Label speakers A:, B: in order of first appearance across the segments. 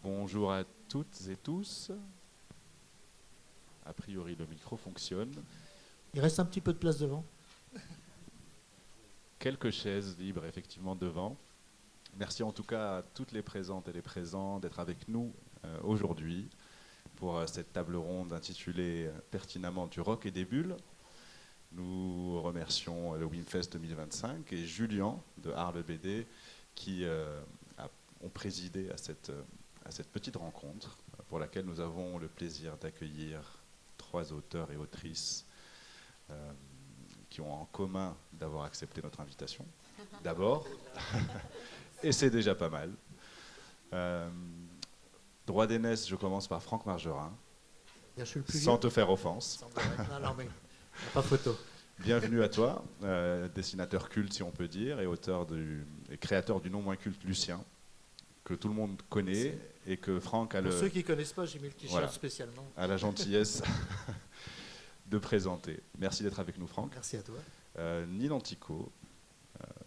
A: Bonjour à toutes et tous. A priori, le micro fonctionne.
B: Il reste un petit peu de place devant.
A: Quelques chaises libres, effectivement, devant. Merci en tout cas à toutes les présentes et les présents d'être avec nous aujourd'hui pour cette table ronde intitulée pertinemment du rock et des bulles. Nous remercions le Winfest 2025 et Julien de Arles BD qui ont présidé à cette petite rencontre pour laquelle nous avons le plaisir d'accueillir 3 auteurs et autrices qui ont en commun d'avoir accepté notre invitation, d'abord, et c'est déjà pas mal. Droit d'aînesse, je commence par Franck Margerin,
B: Bien, je suis le plus
A: sans
B: vieux.
A: te faire offense.
B: Non, mais pas photo.
A: Bienvenue à toi, dessinateur culte si on peut dire, et créateur du non moins culte Lucien, que tout le monde connaît et que Franck a
B: Pour ceux qui ne connaissent pas, j'ai mis le t-shirt spécialement.
A: a la gentillesse de présenter. Merci d'être avec nous, Franck.
B: Merci à toi.
A: Nine Antico,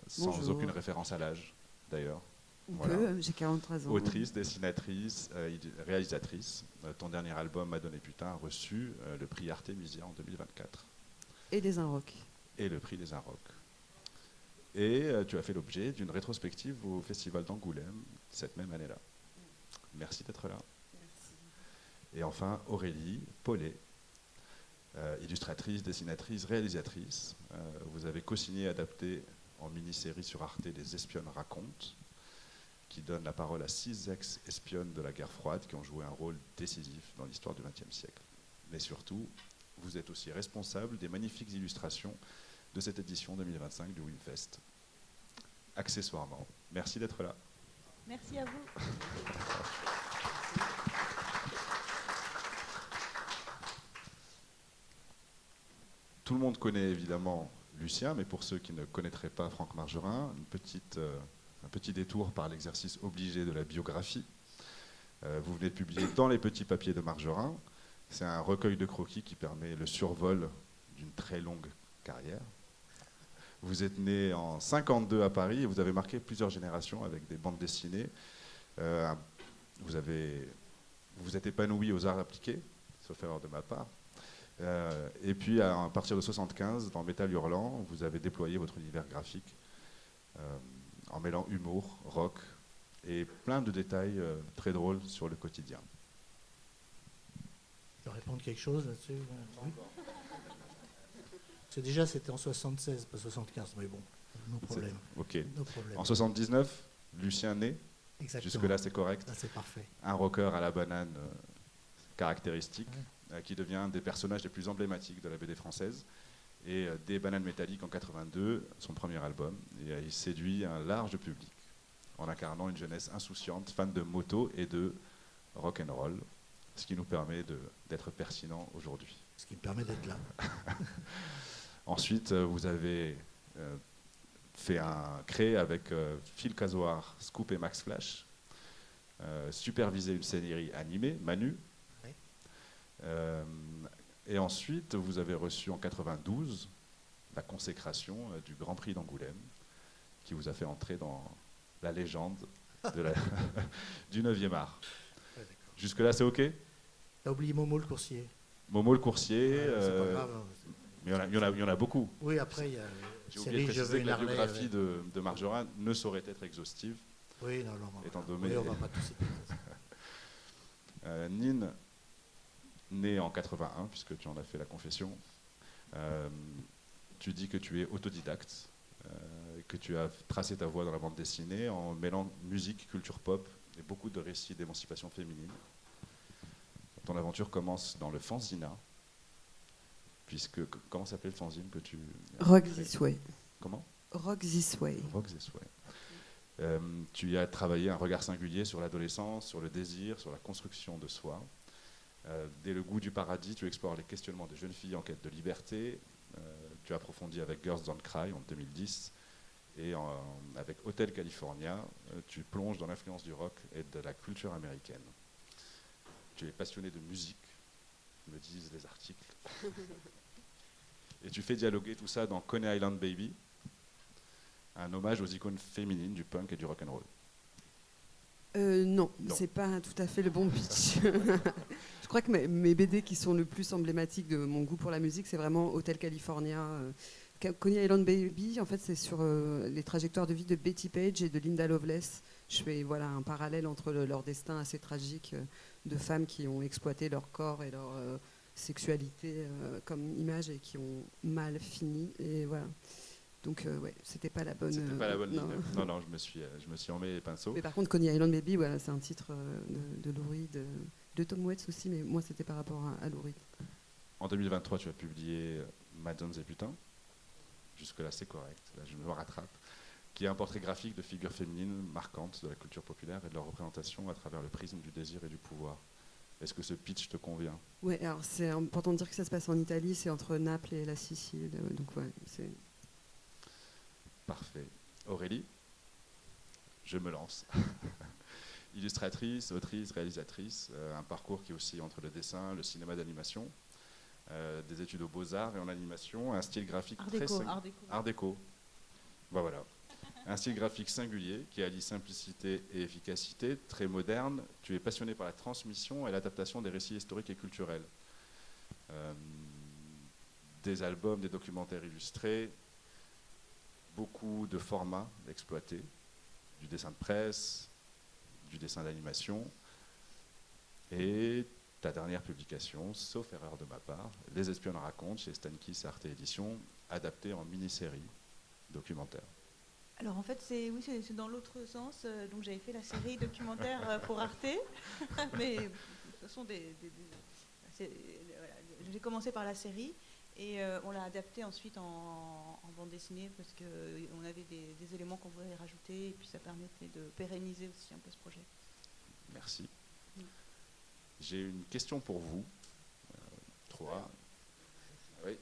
A: sans
C: Bonjour.
A: aucune référence à l'âge d'ailleurs.
C: J'ai 43 ans.
A: Autrice, dessinatrice, réalisatrice. Ton dernier album, Madone et Putain, a reçu le prix Artemisia en 2024.
C: Et des Inrocks.
A: Et le prix des Inrocks. Et tu as fait l'objet d'une rétrospective au Festival d'Angoulême cette même année-là. Merci d'être là.
C: Merci.
A: Et enfin, Aurélie Paulet, illustratrice, dessinatrice, réalisatrice. Vous avez co-signé et adapté en mini-série sur Arte Les Espionnes racontent, qui donne la parole à 6 ex-espionnes de la guerre froide qui ont joué un rôle décisif dans l'histoire du XXe siècle. Mais surtout, vous êtes aussi responsable des magnifiques illustrations de cette édition 2025 du Winfest. Accessoirement, merci d'être là.
D: Merci à vous.
A: Tout le monde connaît évidemment Lucien, mais pour ceux qui ne connaîtraient pas Franck Margerin, un petit détour par l'exercice obligé de la biographie. Vous venez de publier Dans les petits papiers de Margerin. C'est un recueil de croquis qui permet le survol d'une très longue carrière. Vous êtes né en 52 à Paris et vous avez marqué plusieurs générations avec des bandes dessinées. Vous vous êtes épanoui aux arts appliqués, sauf erreur de ma part. Et puis à partir de 75, dans Métal Hurlant, vous avez déployé votre univers graphique en mêlant humour, rock et plein de détails très drôles sur le quotidien.
B: Je peux répondre quelque chose là-dessus? Oui. Déjà, c'était en 76, pas 75, mais bon, nos problèmes.
A: Ok.
B: Nos problèmes.
A: En 79, Lucien né.
B: Exactement.
A: Jusque-là, c'est correct.
B: Là, c'est parfait.
A: Un rocker à la banane caractéristique, qui devient un des personnages les plus emblématiques de la BD française. Et des Bananes Métalliques en 82, son premier album. Et il séduit un large public en incarnant une jeunesse insouciante, fan de moto et de rock and roll, ce qui nous permet d'être pertinent aujourd'hui.
B: Ce qui me permet d'être là.
A: Ensuite, vous avez créé avec Phil Casoar, Scoop et Max Flash, supervisé une série animée, Manu.
B: Oui.
A: Et ensuite, vous avez reçu en 92 la consécration du Grand Prix d'Angoulême, qui vous a fait entrer dans la légende du 9e art.
B: Ouais,
A: jusque-là, c'est OK?
B: T'as oublié Momo le coursier.
A: Momo le coursier,
B: C'est pas grave.
A: mais il y en a beaucoup.
B: Oui, après, il y a
A: J'ai oublié de
B: série Je veux
A: préciser que
B: une
A: la
B: Harley.
A: biographie de Margerin ne saurait être exhaustive.
B: Oui, non,
A: étant
B: oui,
A: donné-
B: on va pas tout citer.
A: Nine, né en 81, puisque tu en as fait la confession, tu dis que tu es autodidacte, que tu as tracé ta voie dans la bande dessinée en mêlant musique, culture pop et beaucoup de récits d'émancipation féminine. Ton aventure commence dans le fanzina, comment s'appelait le fanzine que tu...
C: Rock This Way.
A: Comment?
C: Rock This Way.
A: Rock This Way. Tu y as travaillé un regard singulier sur l'adolescence, sur le désir, sur la construction de soi. Dès le goût du paradis, tu explores les questionnements des jeunes filles en quête de liberté. Tu as approfondi avec Girls Don't Cry en 2010. Et avec Hotel California, tu plonges dans l'influence du rock et de la culture américaine. Tu es passionné de musique, me disent les articles. Et tu fais dialoguer tout ça dans Coney Island Baby, un hommage aux icônes féminines du punk et du rock'n'roll.
C: Non,
A: Non.
C: c'est pas tout à fait le bon pitch. Je crois que mes BD qui sont le plus emblématiques de mon goût pour la musique, c'est vraiment Hotel California. Coney Island Baby, en fait, c'est sur les trajectoires de vie de Betty Page et de Linda Lovelace. Je fais un parallèle entre leur destin assez tragique de femmes qui ont exploité leur corps et leur sexualité comme image et qui ont mal fini. Et voilà. Donc, ouais, c'était pas la bonne.
A: C'était pas la bonne
C: non.
A: ligne. Non, je me suis emmêlé les pinceaux.
C: Mais par contre, Coney Island Baby, voilà, c'est un titre de Lou Reed, de Tom Waits aussi, mais moi, c'était par rapport à Lou Reed.
A: En 2023, tu as publié Madones et Putains. Jusque-là, c'est correct. Là, je me rattrape. Qui est un portrait graphique de figures féminines marquantes de la culture populaire et de leur représentation à travers le prisme du désir et du pouvoir. Est-ce que ce pitch te convient?
C: Ouais, alors c'est important de dire que ça se passe en Italie, c'est entre Naples et la Sicile, donc ouais, c'est...
A: Parfait. Aurélie, je me lance. Illustratrice, autrice, réalisatrice, un parcours qui est aussi entre le dessin, le cinéma d'animation, des études aux beaux-arts et en animation, un style graphique très singulier. Art déco. Ben voilà. Un style graphique singulier qui allie simplicité et efficacité, très moderne. Tu es passionné par la transmission et l'adaptation des récits historiques et culturels. Des albums, des documentaires illustrés, beaucoup de formats exploités, du dessin de presse, du dessin d'animation, et ta dernière publication, sauf erreur de ma part, Les Espionnes racontent, chez Stankiss Arte Édition, adaptée en mini-série documentaire.
D: Alors en fait, c'est dans l'autre sens. Donc j'avais fait la série documentaire pour Arte, mais ce sont voilà, j'ai commencé par la série et on l'a adaptée ensuite en bande dessinée parce qu'on avait des éléments qu'on voulait rajouter et puis ça permettait de pérenniser aussi un peu ce projet.
A: Merci. J'ai une question pour vous. Trois. Oui,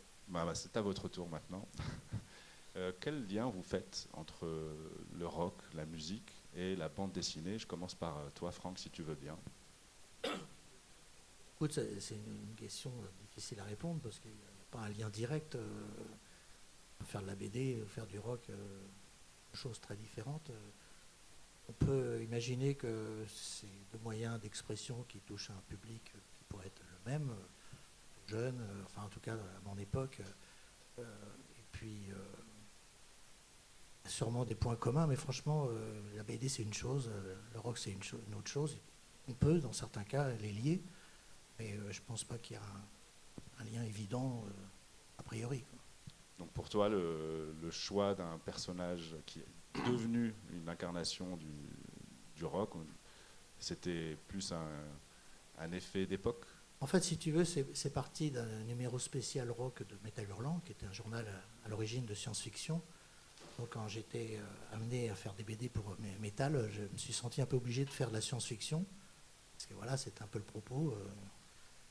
A: c'est à votre tour maintenant. Quel lien vous faites entre le rock, la musique et la bande dessinée? Je commence par toi, Franck, si tu veux bien.
B: Écoute, c'est une question difficile à répondre parce qu'il n'y a pas un lien direct. Faire de la BD, faire du rock, choses très différentes. On peut imaginer que c'est deux moyens d'expression qui touchent un public qui pourrait être le même, jeune, enfin en tout cas à mon époque. Et puis, sûrement des points communs, mais franchement, la BD c'est une chose, le rock c'est une autre chose. On peut, dans certains cas, les lier, mais je pense pas qu'il y a un lien évident a priori, quoi.
A: Donc pour toi, le choix d'un personnage qui est devenu une incarnation du rock, c'était plus un effet d'époque?
B: En fait, si tu veux, c'est parti d'un numéro spécial rock de Métal Hurlant, qui était un journal à l'origine de science-fiction. Donc quand j'étais amené à faire des BD pour Métal, je me suis senti un peu obligé de faire de la science-fiction, parce que voilà, c'était un peu le propos.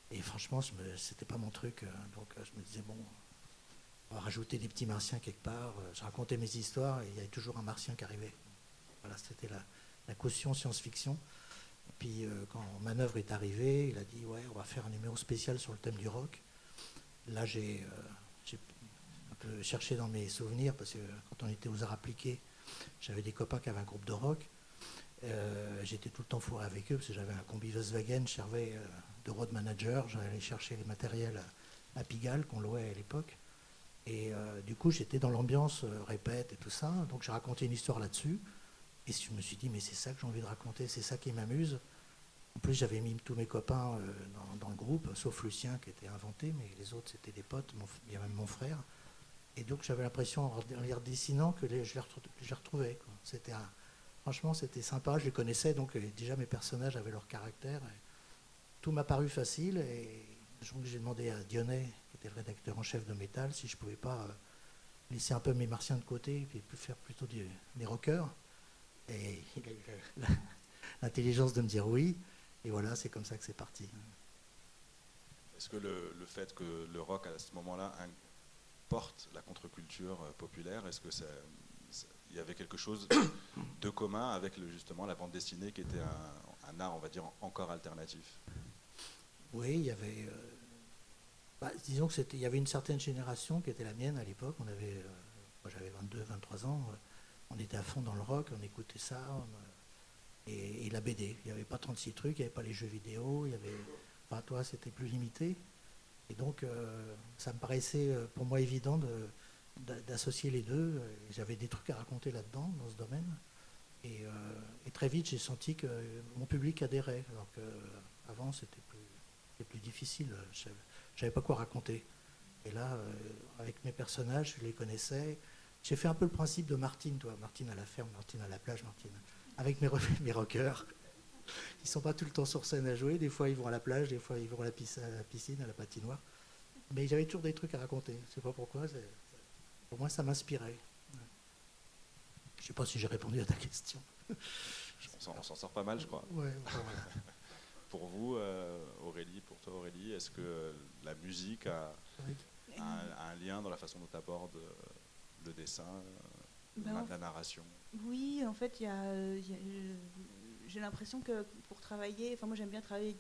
B: Et franchement, c'était pas mon truc. Donc je me disais, bon, on va rajouter des petits martiens quelque part. Je racontais mes histoires et il y avait toujours un martien qui arrivait. Voilà, c'était la caution science-fiction. Et puis quand Manœuvre est arrivé, il a dit, ouais, on va faire un numéro spécial sur le thème du rock. Là, j'ai un peu cherché dans mes souvenirs, parce que quand on était aux arts appliqués, j'avais des copains qui avaient un groupe de rock. J'étais tout le temps fourré avec eux, parce que j'avais un combi Volkswagen, je servais de road manager. J'allais chercher les matériels à Pigalle, qu'on louait à l'époque. Et du coup, j'étais dans l'ambiance répète et tout ça. Donc, j'ai raconté une histoire là-dessus. Et je me suis dit, mais c'est ça que j'ai envie de raconter, c'est ça qui m'amuse. En plus, j'avais mis tous mes copains dans le groupe, sauf Lucien qui était inventé, mais les autres, c'était des potes, il y a même mon frère. Et donc, j'avais l'impression, en les redessinant, que je les retrouvais, quoi. Franchement, c'était sympa, je les connaissais, donc déjà mes personnages avaient leur caractère. Tout m'a paru facile, et donc j'ai demandé à Dionnet, qui était le rédacteur en chef de Métal, si je ne pouvais pas laisser un peu mes martiens de côté, et puis faire plutôt des rockers. Et il a eu l'intelligence de me dire oui, et voilà, c'est comme ça que c'est parti.
A: Est-ce que le fait que le rock, à ce moment-là, porte la contre-culture populaire, est-ce que il y avait quelque chose de commun avec justement la bande dessinée qui était un art, on va dire, encore alternatif?
B: Oui, il y avait... disons qu'il y avait une certaine génération qui était la mienne à l'époque. Moi j'avais 22, 23 ans. On était à fond dans le rock, on écoutait ça. et la BD. Il n'y avait pas 36 trucs, il n'y avait pas les jeux vidéo, enfin, toi, c'était plus limité. Et donc, ça me paraissait pour moi évident d'associer les deux. J'avais des trucs à raconter là-dedans, dans ce domaine. Et très vite, j'ai senti que mon public adhérait, alors qu'avant, c'était plus difficile. Je ne savais pas quoi raconter. Et là, avec mes personnages, je les connaissais. J'ai fait un peu le principe de Martine, toi. Martine à la ferme, Martine à la plage, Martine. Avec mes rockers. Ils ne sont pas tout le temps sur scène à jouer. Des fois, ils vont à la plage, des fois, ils vont à la piscine, à la patinoire. Mais j'avais toujours des trucs à raconter. Je ne sais pas pourquoi. Pour moi, ça m'inspirait. Je ne sais pas si j'ai répondu à ta question.
A: On s'en sort pas mal, je crois.
B: Ouais, enfin, voilà.
A: Pour vous, Aurélie, pour toi, Aurélie, est-ce que la musique a un lien dans la façon dont tu abordes le dessin, la narration?
D: Oui, en fait, j'ai l'impression que pour travailler, enfin moi j'aime bien travailler avec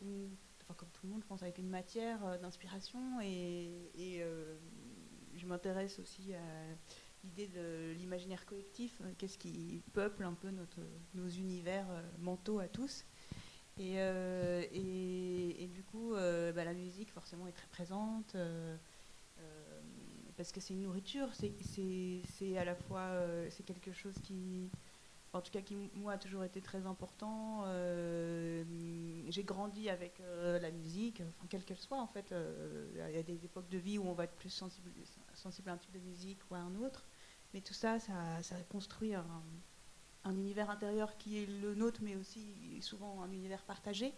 D: comme tout le monde, je pense, avec une matière d'inspiration et je m'intéresse aussi à l'idée de l'imaginaire collectif, qu'est-ce qui peuple un peu nos univers mentaux à tous. Et du coup, la musique forcément est très présente. Parce que c'est une nourriture, c'est à la fois c'est quelque chose qui, en tout cas qui moi a toujours été très important. J'ai grandi avec la musique, enfin, quelle qu'elle soit en fait. Il y a des époques de vie où on va être plus sensible à un type de musique ou à un autre, mais tout ça, ça construit un univers intérieur qui est le nôtre, mais aussi souvent un univers partagé.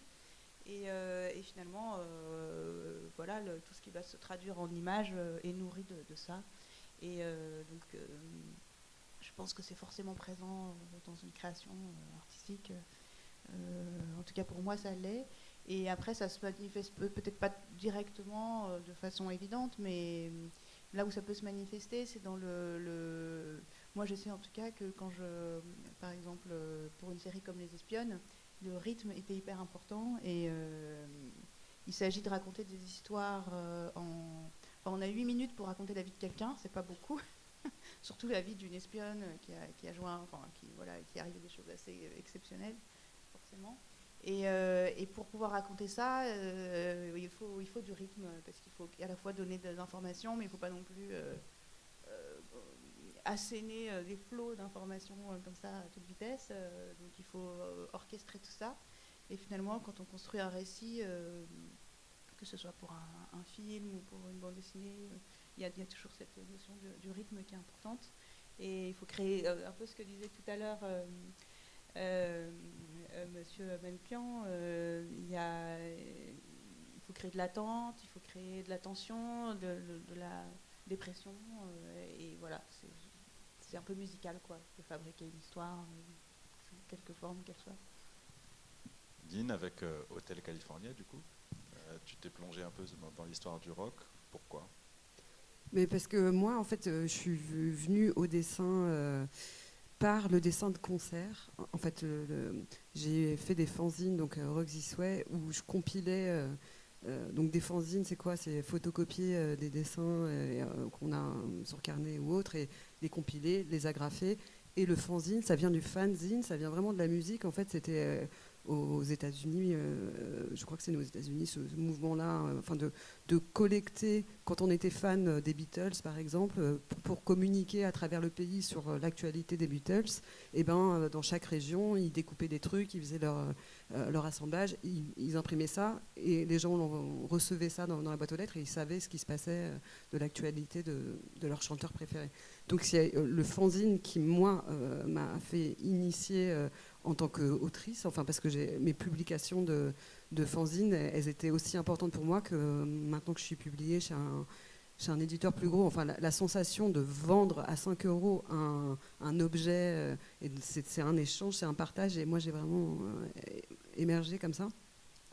D: Et finalement, voilà, tout ce qui va se traduire en images est nourri de ça. Et donc, je pense que c'est forcément présent dans une création artistique. En tout cas, pour moi, ça l'est. Et après, ça se manifeste peut-être pas directement de façon évidente, mais là où ça peut se manifester, c'est dans Moi, je sais en tout cas que quand par exemple, pour une série comme Les Espionnes, le rythme était hyper important et il s'agit de raconter des histoires on a 8 minutes pour raconter la vie de quelqu'un, c'est pas beaucoup. Surtout la vie d'une espionne qui a joint, enfin, qui est arrivé des choses assez exceptionnelles, forcément. Et pour pouvoir raconter ça, il faut du rythme, parce qu'il faut à la fois donner des informations, mais il ne faut pas non plus asséner des flots d'informations comme ça à toute vitesse. Donc il faut orchestrer tout ça. Et finalement, quand on construit un récit, que ce soit pour un film ou pour une bande dessinée, il y a toujours cette notion du rythme qui est importante. Et il faut créer un peu ce que disait tout à l'heure Monsieur Menpian. Il faut créer de l'attente, il faut créer de la tension, de la dépression. Et voilà, c'est un peu musical, quoi, de fabriquer une histoire, quelque forme qu'elle soit.
A: Dean, avec Hotel California, du coup, tu t'es plongé un peu dans l'histoire du rock. Pourquoi?
C: Mais parce que moi, en fait, je suis venue au dessin par le dessin de concert. En fait, j'ai fait des fanzines, donc Rock This Way, où je compilais. Donc des fanzines, c'est quoi? C'est photocopier des dessins qu'on a sur carnet ou autre, et les compiler, les agrafer. Et le fanzine, ça vient du fanzine, ça vient vraiment de la musique. En fait, c'était aux États-Unis, je crois que c'est aux États-Unis, ce mouvement-là, enfin de collecter, quand on était fan des Beatles, par exemple, pour communiquer à travers le pays sur l'actualité des Beatles. Et ben, dans chaque région, ils découpaient des trucs, ils faisaient leur assemblage, ils imprimaient ça, et les gens recevaient ça dans la boîte aux lettres, et ils savaient ce qui se passait de l'actualité de leur chanteur préféré. Donc c'est le fanzine qui, moi, m'a fait initier en tant qu'autrice, enfin parce que mes publications de fanzine, elles étaient aussi importantes pour moi que maintenant que je suis publiée chez un éditeur plus gros. Enfin, la sensation de vendre à 5 € un objet, c'est un échange, c'est un partage, et moi j'ai vraiment émergé comme ça.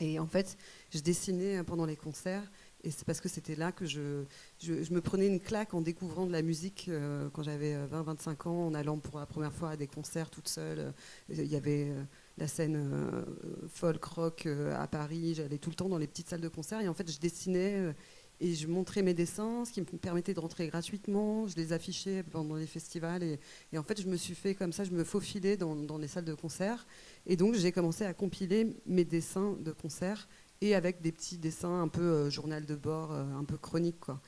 C: Et en fait, je dessinais pendant les concerts, et c'est parce que c'était là que je me prenais une claque en découvrant de la musique quand j'avais 20-25 ans, en allant pour la première fois à des concerts toute seule. Il y avait la scène folk rock à Paris, j'allais tout le temps dans les petites salles de concert, et en fait je dessinais Et je montrais mes dessins, ce qui me permettait de rentrer gratuitement. Je les affichais pendant les festivals. Et en fait, je me suis fait comme ça, je me faufilais dans les salles de concert. Et donc, j'ai commencé à compiler mes dessins de concert et avec des petits dessins un peu journal de bord, un peu chronique, quoi.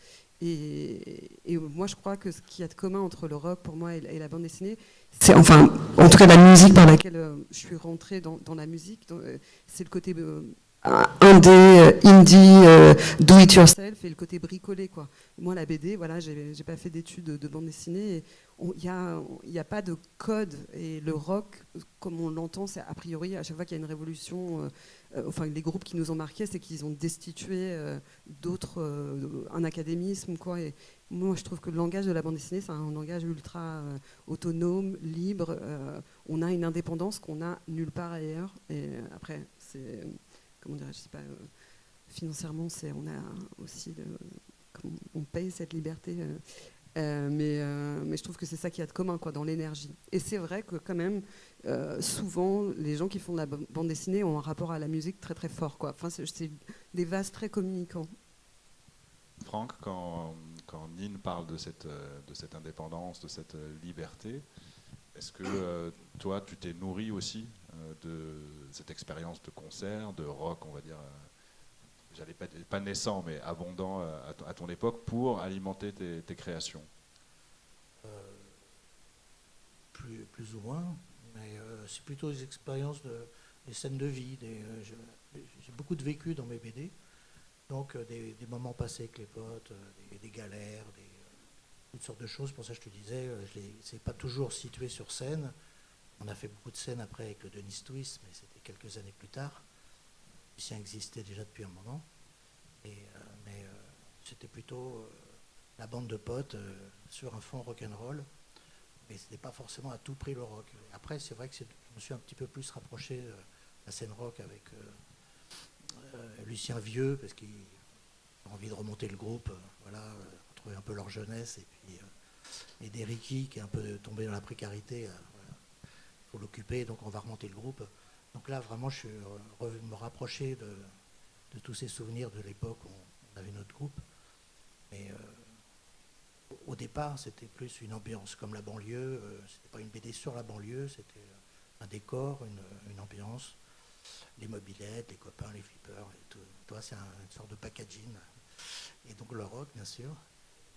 C: Et moi, je crois que ce qu'il y a de commun entre le rock, pour moi, et la bande dessinée, c'est, enfin, en tout cas, la musique par laquelle je suis rentrée dans la musique, c'est le côté indé, indie, do it yourself et le côté bricolé, quoi. Moi, la BD, voilà, j'ai pas fait d'études de bande dessinée. Il y a pas de code, et le rock, comme on l'entend, c'est a priori à chaque fois qu'il y a une révolution. Enfin, les groupes qui nous ont marqués, c'est qu'ils ont destitué d'autres, un académisme, quoi. Et moi, je trouve que le langage de la bande dessinée, c'est un langage ultra autonome, libre. On a une indépendance qu'on n'a nulle part ailleurs. Et après, c'est comment dirais-je, je sais pas, financièrement, on a aussi, on paye cette liberté, mais je trouve que c'est ça qu'il y a de commun, quoi, dans l'énergie. Et c'est vrai que quand même, souvent, les gens qui font de la bande dessinée ont un rapport à la musique très très fort, quoi. Enfin, c'est des vases très communicants.
A: Franck, quand Nin parle de cette indépendance, de cette liberté, est-ce que toi, tu t'es nourri aussi de cette expérience de concert, de rock, on va dire, j'allais pas naissant, mais abondant à ton époque, pour alimenter tes créations?
B: Plus ou moins, mais c'est plutôt des expériences, des scènes de vie. J'ai beaucoup de vécu dans mes BD, donc des moments passés avec les potes, des galères, toutes sortes de choses. Pour ça, je te disais, c'est pas toujours situé sur scène. On a fait beaucoup de scènes après avec le Denis Twist, mais c'était quelques années plus tard. Lucien existait déjà depuis un moment. Mais c'était plutôt la bande de potes sur un fond rock'n'roll. Mais ce n'est pas forcément à tout prix le rock. Après, c'est vrai que je me suis un petit peu plus rapproché de la scène rock avec Lucien Vieux, parce qu'il a envie de remonter le groupe, voilà, retrouver un peu leur jeunesse, et puis et d'Ericky qui est un peu tombé dans la précarité. Voilà. Il faut l'occuper, donc on va remonter le groupe. Donc là, vraiment, je suis me rapprocher de tous ces souvenirs de l'époque où on avait notre groupe. Mais au départ, c'était plus une ambiance comme la banlieue. C'était pas une BD sur la banlieue, c'était un décor, une ambiance, les mobylettes, les copains, les flippers, et tout. Toi, c'est une sorte de packaging. Et donc le rock, bien sûr.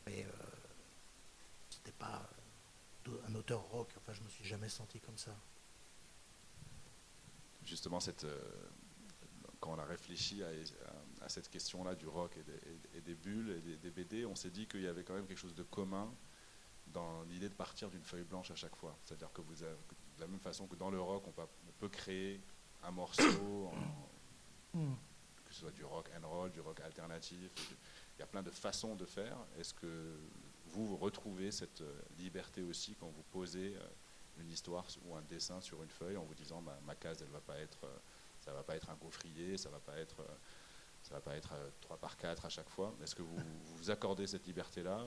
B: Mais c'était pas un auteur rock. Enfin, je me suis jamais senti comme ça.
A: Justement, quand on a réfléchi à cette question-là du rock et des bulles et des BD, on s'est dit qu'il y avait quand même quelque chose de commun dans l'idée de partir d'une feuille blanche à chaque fois. C'est-à-dire que de la même façon que dans le rock, on peut créer un morceau, que ce soit du rock and roll, du rock alternatif. Il y a plein de façons de faire. Est-ce que vous retrouvez cette liberté aussi quand vous posez une histoire ou un dessin sur une feuille en vous disant ma case, ça va pas être un gaufrier, ça va pas être 3x4 à chaque fois. Est-ce que vous accordez cette liberté-là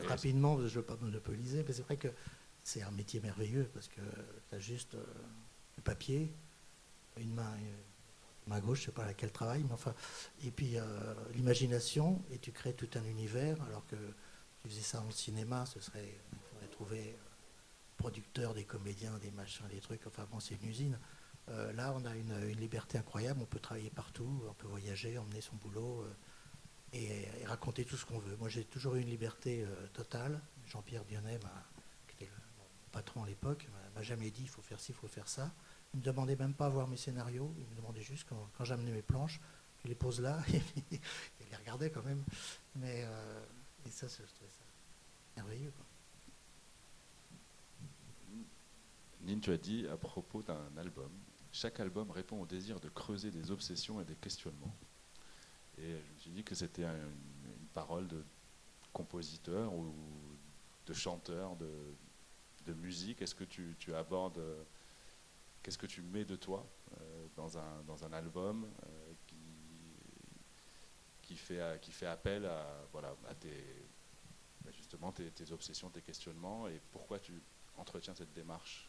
B: rapidement, je ne veux pas monopoliser, mais c'est vrai que c'est un métier merveilleux parce que tu as juste le papier, une main gauche, je ne sais pas laquelle travaille, mais enfin, et puis l'imagination, et tu crées tout un univers, alors que tu faisais ça en cinéma, il faudrait trouver producteurs, des comédiens, des machins, des trucs, enfin bon, c'est une usine. Là, on a une liberté incroyable, on peut travailler partout, on peut voyager, emmener son boulot et raconter tout ce qu'on veut. Moi, j'ai toujours eu une liberté totale. Jean-Pierre Dionnet, qui était mon patron à l'époque, m'a jamais dit il faut faire ci, il faut faire ça. Il ne me demandait même pas à voir mes scénarios, il me demandait juste quand j'amenais mes planches, je les pose là, et il les regardait quand même. Mais et ça, je trouvais ça merveilleux, quoi.
A: Nin, tu as dit à propos d'un album, chaque album répond au désir de creuser des obsessions et des questionnements. Et je me suis dit que c'était une parole de compositeur ou de chanteur de musique. Est-ce que tu abordes, qu'est-ce que tu mets de toi dans un album qui fait appel à justement tes obsessions, tes questionnements, et pourquoi tu entretiens cette démarche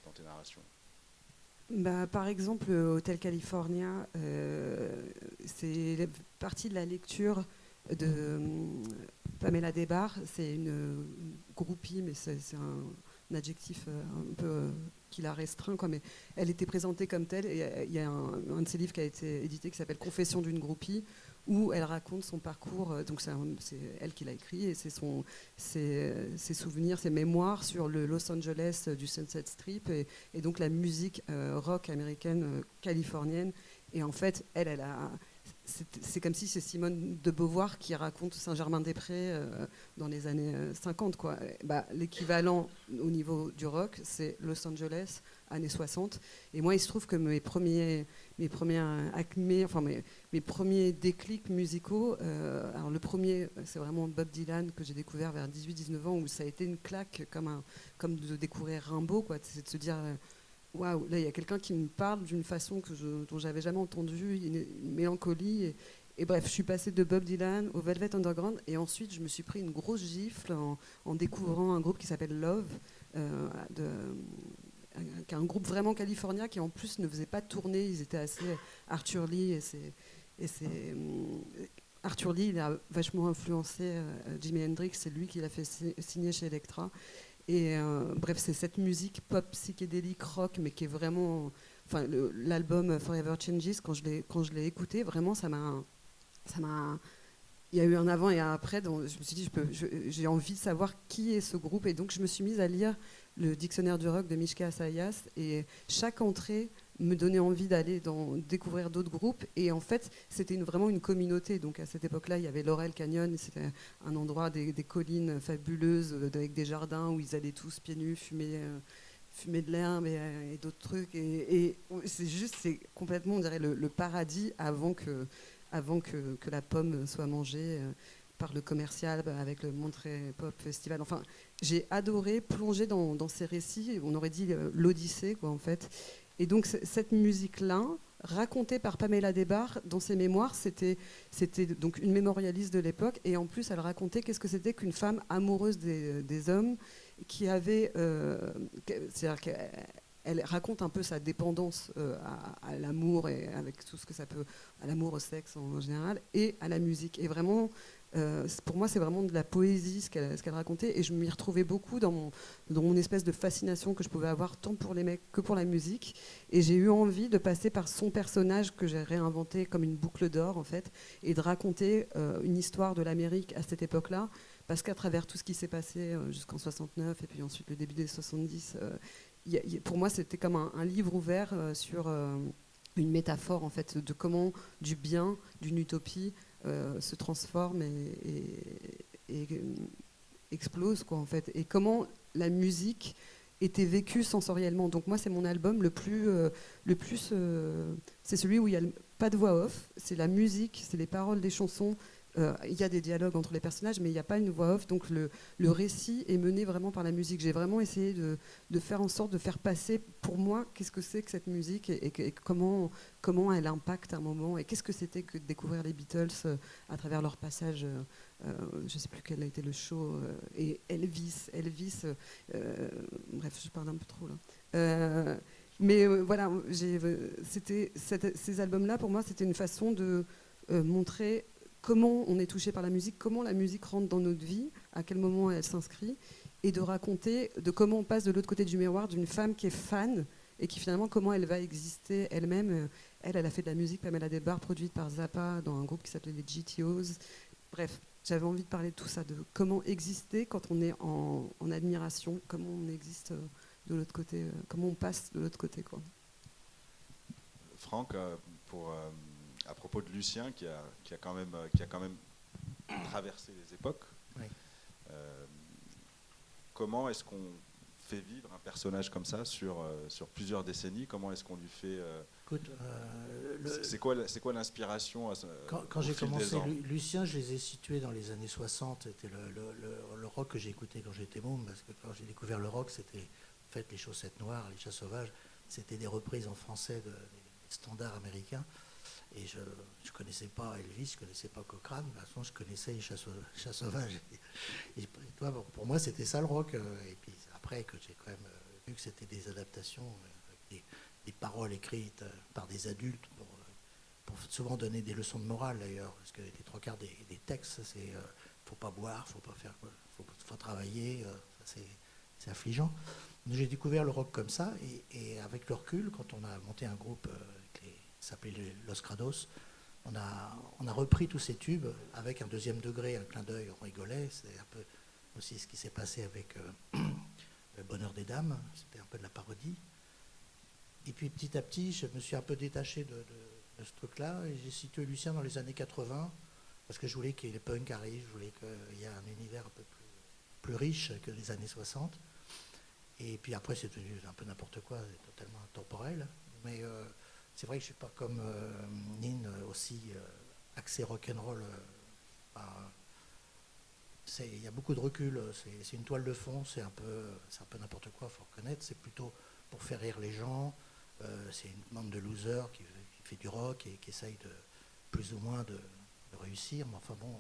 A: dans tes narrations?
C: Par exemple, Hotel California, c'est partie de la lecture de Pamela Des Barres. C'est une groupie, mais c'est un adjectif un peu qui la restreint, quoi, mais elle était présentée comme telle. Et il y a un de ses livres qui a été édité qui s'appelle Confession d'une groupie, où elle raconte son parcours. Donc c'est elle qui l'a écrit, et c'est ses souvenirs, ses mémoires sur le Los Angeles du Sunset Strip, et donc la musique rock américaine californienne. Et en fait, c'est comme si c'est Simone de Beauvoir qui raconte Saint-Germain-des-Prés dans les années 50, quoi. Bah, l'équivalent au niveau du rock, c'est Los Angeles, années 60. Et moi, il se trouve que mes premiers acmés, enfin mes premiers déclics musicaux, alors le premier, c'est vraiment Bob Dylan, que j'ai découvert vers 18-19 ans, où ça a été une claque, comme de découvrir Rimbaud, quoi. C'est de se dire... waouh, là il y a quelqu'un qui me parle d'une façon dont j'avais jamais entendu, une mélancolie. Et bref, je suis passée de Bob Dylan au Velvet Underground, et ensuite je me suis pris une grosse gifle en découvrant un groupe qui s'appelle Love, qui est un groupe vraiment californien qui en plus ne faisait pas de tournée. Ils étaient assez Arthur Lee, Arthur Lee, il a vachement influencé Jimi Hendrix, c'est lui qui l'a fait signer chez Elektra. Et bref, c'est cette musique pop psychédélique rock, mais qui est vraiment, enfin, l'album Forever Changes, quand je l'ai écouté, vraiment ça m'a, il y a eu un avant et un après. Donc je me suis dit, j'ai envie de savoir qui est ce groupe, et donc je me suis mise à lire le dictionnaire du rock de Mishka Asayas, et chaque entrée me donnait envie d'aller découvrir d'autres groupes. Et en fait, c'était vraiment une communauté. Donc à cette époque-là, il y avait Laurel Canyon, c'était un endroit, des collines fabuleuses avec des jardins où ils allaient tous pieds nus fumer de l'herbe et d'autres trucs. Et c'est complètement, on dirait, le paradis avant que la pomme soit mangée par le commercial, avec le Monterey Pop Festival. Enfin, j'ai adoré plonger dans ces récits. On aurait dit l'Odyssée, quoi, en fait. Et donc cette musique-là, racontée par Pamela Des Barres dans ses mémoires, c'était donc une mémorialiste de l'époque, et en plus elle racontait qu'est-ce que c'était qu'une femme amoureuse des hommes, qui avait, c'est-à-dire qu'elle raconte un peu sa dépendance à l'amour, et avec tout ce que ça peut, à l'amour, au sexe en général, et à la musique. Et vraiment, pour moi, c'est vraiment de la poésie ce qu'elle racontait, et je m'y retrouvais beaucoup dans mon espèce de fascination que je pouvais avoir tant pour les mecs que pour la musique. Et j'ai eu envie de passer par son personnage que j'ai réinventé comme une boucle d'or, en fait, et de raconter une histoire de l'Amérique à cette époque-là, parce qu'à travers tout ce qui s'est passé jusqu'en 69 et puis ensuite le début des 70, pour moi, c'était comme un livre ouvert sur une métaphore, en fait, de comment du bien, d'une utopie, se transforme et explose, quoi, en fait. Et comment la musique était vécue sensoriellement. Donc moi, c'est mon album le plus c'est celui où il n'y a pas de voix off, c'est la musique, c'est les paroles des chansons. Il y a des dialogues entre les personnages, mais il n'y a pas une voix off, donc le récit est mené vraiment par la musique. J'ai vraiment essayé de faire en sorte de faire passer, pour moi, qu'est-ce que c'est que cette musique, et comment elle impacte un moment, et qu'est-ce que c'était que de découvrir les Beatles à travers leur passage, je ne sais plus quel a été le show, et Elvis, bref, je parle un peu trop là. Mais voilà, ces albums-là, pour moi, c'était une façon de montrer comment on est touché par la musique, comment la musique rentre dans notre vie, à quel moment elle s'inscrit, et de raconter de comment on passe de l'autre côté du miroir d'une femme qui est fan, et qui finalement, comment elle va exister elle-même. Elle a fait de la musique, Pamela Des Barres, produite par Zappa, dans un groupe qui s'appelait les GTOs. Bref, j'avais envie de parler de tout ça, de comment exister quand on est en admiration, comment on existe de l'autre côté, comment on passe de l'autre côté, quoi.
A: Franck, à propos de Lucien, qui a quand même traversé les époques,
B: Oui.
A: comment est-ce qu'on fait vivre un personnage comme ça sur plusieurs décennies? Comment est-ce qu'on lui fait...
B: Écoute,
A: c'est quoi l'inspiration
B: quand j'ai commencé Lucien, je les ai situés dans les années 60. C'était le rock que j'ai écouté quand j'étais môme, parce que quand j'ai découvert le rock, c'était en fait les Chaussettes Noires, les Chats Sauvages. C'était des reprises en français des standards américains. Et je ne connaissais pas Elvis, je ne connaissais pas Cochrane. De toute façon, je connaissais les Chats Sauvages. Et toi, bon, pour moi, c'était ça le rock. Et puis après, que j'ai quand même vu que c'était des adaptations, avec des paroles écrites par des adultes pour souvent donné des leçons de morale d'ailleurs, parce que les trois quarts des textes, c'est faut pas boire, faut pas faire, faut travailler, c'est affligeant. Donc, j'ai découvert le rock comme ça, et avec le recul, quand on a monté un groupe qui s'appelait Los Crados, on a repris tous ces tubes avec un deuxième degré, un clin d'œil, on rigolait. C'est un peu aussi ce qui s'est passé avec Le Bonheur des Dames, c'était un peu de la parodie. Et puis petit à petit, je me suis un peu détaché de ce truc-là, et j'ai situé Lucien dans les années 80, parce que je voulais que les punks arrivent, je voulais qu'il y ait un univers un peu plus riche que les années 60. Et puis après, c'est devenu un peu n'importe quoi, c'est totalement intemporel. Mais c'est vrai que je ne suis pas comme Nin, aussi axé rock'n'roll. Il y a beaucoup de recul, c'est une toile de fond, c'est un peu n'importe quoi, il faut reconnaître. C'est plutôt pour faire rire les gens. C'est une bande de losers qui fait du rock et qui essaye de plus ou moins de réussir. Mais enfin bon,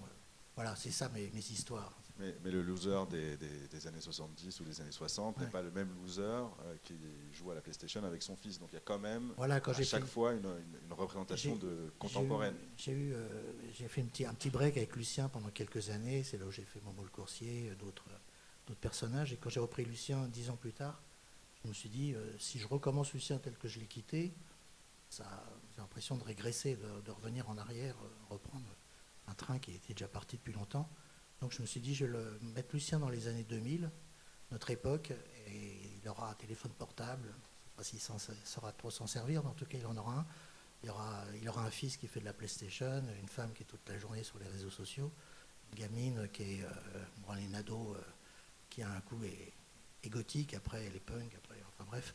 B: voilà, c'est ça mes histoires.
A: Mais le loser des années 70 ou des années 60 n'est pas le même loser qui joue à la PlayStation avec son fils. Donc il y a quand même à chaque fois une représentation contemporaine.
B: J'ai fait un petit break avec Lucien pendant quelques années. C'est là où j'ai fait Momo le Coursier, d'autres personnages. Et quand j'ai repris Lucien 10 ans plus tard, je me suis dit, si je recommence Lucien tel que je l'ai quitté, j'ai l'impression de régresser, de revenir en arrière, reprendre un train qui était déjà parti depuis longtemps. Donc je me suis dit, je vais mettre Lucien dans les années 2000, notre époque, et il aura un téléphone portable. Je ne sais pas s'il saura trop s'en servir, mais en tout cas il en aura un. Il aura un fils qui fait de la PlayStation, une femme qui est toute la journée sur les réseaux sociaux, une gamine qui est une ado qui a un coup est gothique, après elle est punk, après, enfin bref.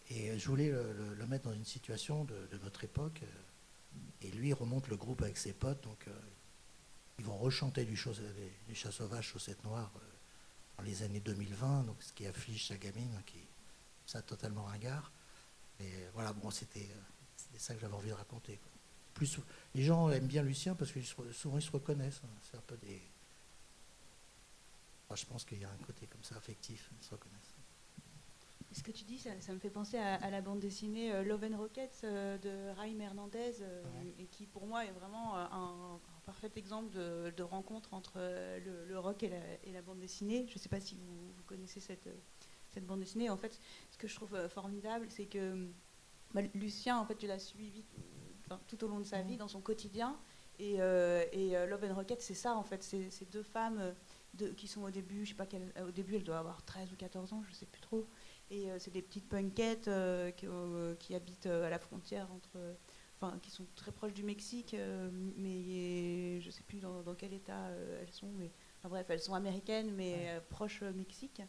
B: Et je voulais le mettre dans une situation de notre époque. Et lui, il remonte le groupe avec ses potes, donc ils vont rechanter les chats sauvages, chaussettes noires dans les années 2020, donc ce qui afflige sa gamine, qui est ça totalement ringard. Et voilà, bon, c'était ça que j'avais envie de raconter, quoi. Plus, les gens aiment bien Lucien parce que souvent ils se reconnaissent. Hein. C'est un peu des. Enfin, je pense qu'il y a un côté comme ça affectif, ils se reconnaissent.
D: Ce que tu dis, ça me fait penser à la bande dessinée Love and Rockets de Raïm Hernandez, et qui pour moi est vraiment un parfait exemple de rencontre entre le rock et la bande dessinée. Je ne sais pas si vous connaissez cette bande dessinée. En fait, ce que je trouve formidable, c'est que Lucien, en fait, tu l'as suivi tout au long de sa vie, dans son quotidien. Et Love and Rockets, c'est ça, en fait. C'est deux femmes qui sont au début, je sais pas au début, elle doit avoir 13 ou 14 ans, je ne sais plus trop. Et c'est des petites punkettes qui habitent à la frontière qui sont très proches du Mexique, mais je ne sais plus dans quel état elles sont. Mais enfin, bref, elles sont américaines, mais proches Mexique.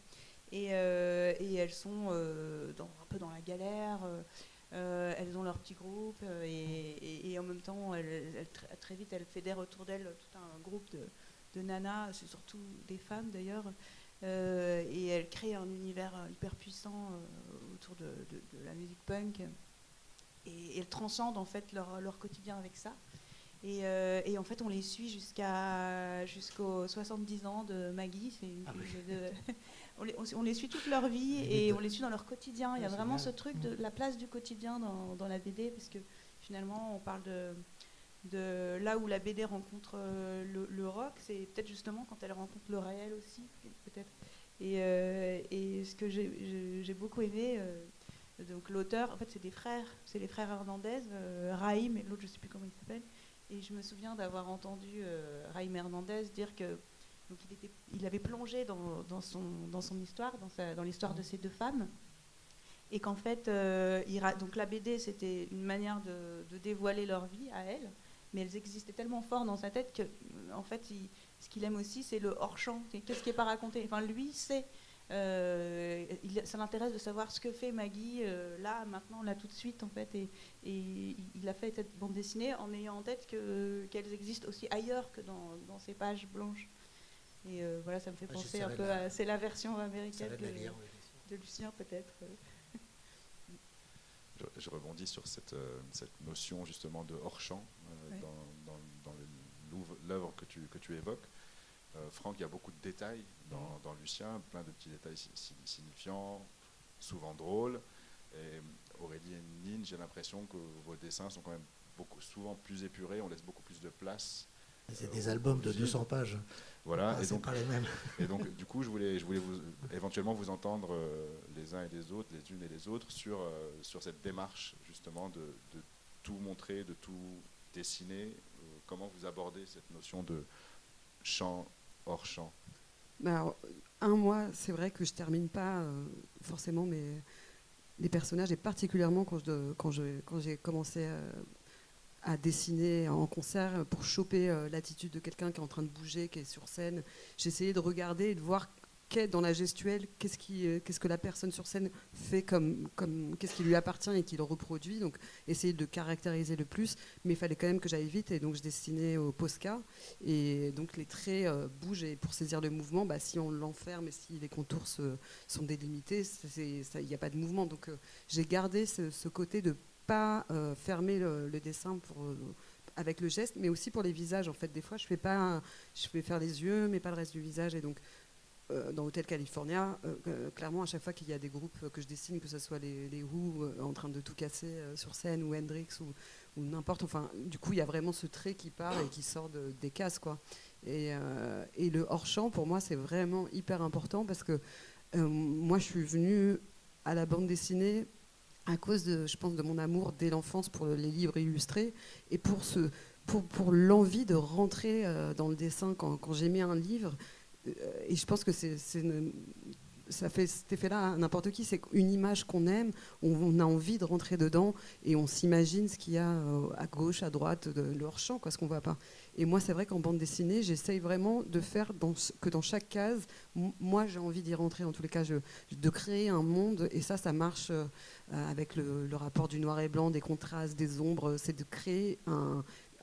D: Et elles sont un peu dans la galère. Elles ont leur petit groupe et en même temps, très vite, elles fédèrent autour d'elles tout un groupe de nanas, c'est surtout des femmes d'ailleurs. Et elle crée un univers hyper puissant autour de la musique punk, et elle transcende en fait leur quotidien avec ça, et en fait on les suit jusqu'aux 70 ans de Maggie. On les suit toute leur vie et on les suit dans leur quotidien. Il y a vraiment ce truc de la place du quotidien dans la BD, parce que finalement on parle de là où la BD rencontre le rock, c'est peut-être justement quand elle rencontre le réel aussi, peut-être. Et ce que j'ai beaucoup aimé, donc l'auteur, en fait c'est les frères Hernandez, Raïm et l'autre je ne sais plus comment il s'appelle, et je me souviens d'avoir entendu Raïm Hernandez dire que donc il avait plongé dans son histoire, dans l'histoire de ces deux femmes, et qu'en fait donc la BD c'était une manière de dévoiler leur vie à elles, mais elles existaient tellement fort dans sa tête que, en fait, ce qu'il aime aussi, c'est le hors-champ. Qu'est-ce qui n'est pas raconté. Enfin, lui, ça l'intéresse de savoir ce que fait Maggie là, maintenant, là, tout de suite, en fait. Et il a fait cette bande dessinée en ayant en tête qu'elles existent aussi ailleurs que dans ces pages blanches. Et voilà, ça me fait penser un peu à... C'est la version américaine de Lucien, peut-être.
A: Je rebondis sur cette notion justement de hors-champ dans l'œuvre que tu évoques. Franck, il y a beaucoup de détails dans Lucien, plein de petits détails signifiants, souvent drôles. Et Aurélie et Nine, j'ai l'impression que vos dessins sont quand même souvent plus épuré, on laisse beaucoup plus de place.
B: C'est des albums de 200 pages.
A: Voilà,
B: Ah, c'est pas les mêmes.
A: Et donc, du coup, je voulais éventuellement vous entendre les uns et les autres, les unes et les autres, sur cette démarche justement de tout montrer, de tout dessiner. Comment vous abordez cette notion de champ hors champ?
C: Alors, moi, c'est vrai que je termine pas forcément les personnages, et particulièrement quand j'ai commencé à dessiner en concert pour choper l'attitude de quelqu'un qui est en train de bouger, qui est sur scène. J'essayais de regarder et de voir dans la gestuelle, qu'est-ce que la personne sur scène fait qu'est-ce qui lui appartient et qui le reproduit. Donc, essayer de caractériser le plus, mais il fallait quand même que j'aille vite, et donc je dessinais au Posca, et donc les traits bougent, et pour saisir le mouvement, si on l'enferme et si les contours sont délimités, il n'y a pas de mouvement. Donc, j'ai gardé ce côté de pas fermer le dessin avec le geste, mais aussi pour les visages. En fait, des fois, je vais faire les yeux, mais pas le reste du visage. Et donc, dans Hotel California, clairement, à chaque fois qu'il y a des groupes que je dessine, que ce soit les Who en train de tout casser sur scène, ou Hendrix, ou n'importe. Enfin, du coup, il y a vraiment ce trait qui part et qui sort des cases, quoi. Et le hors-champ, pour moi, c'est vraiment hyper important, parce que moi, je suis venue à la bande dessinée à cause, je pense, de mon amour dès l'enfance pour les livres illustrés, et pour l'envie de rentrer dans le dessin quand j'aimais un livre. Et je pense que ça fait cet effet-là à n'importe qui. C'est une image qu'on aime, on a envie de rentrer dedans, et on s'imagine ce qu'il y a à gauche, à droite, de leur champ, ce qu'on ne voit pas. Et moi, c'est vrai qu'en bande dessinée, j'essaye vraiment de faire que dans chaque case, moi, j'ai envie d'y rentrer. En tous les cas, de créer un monde, et ça marche avec le rapport du noir et blanc, des contrastes, des ombres. C'est de créer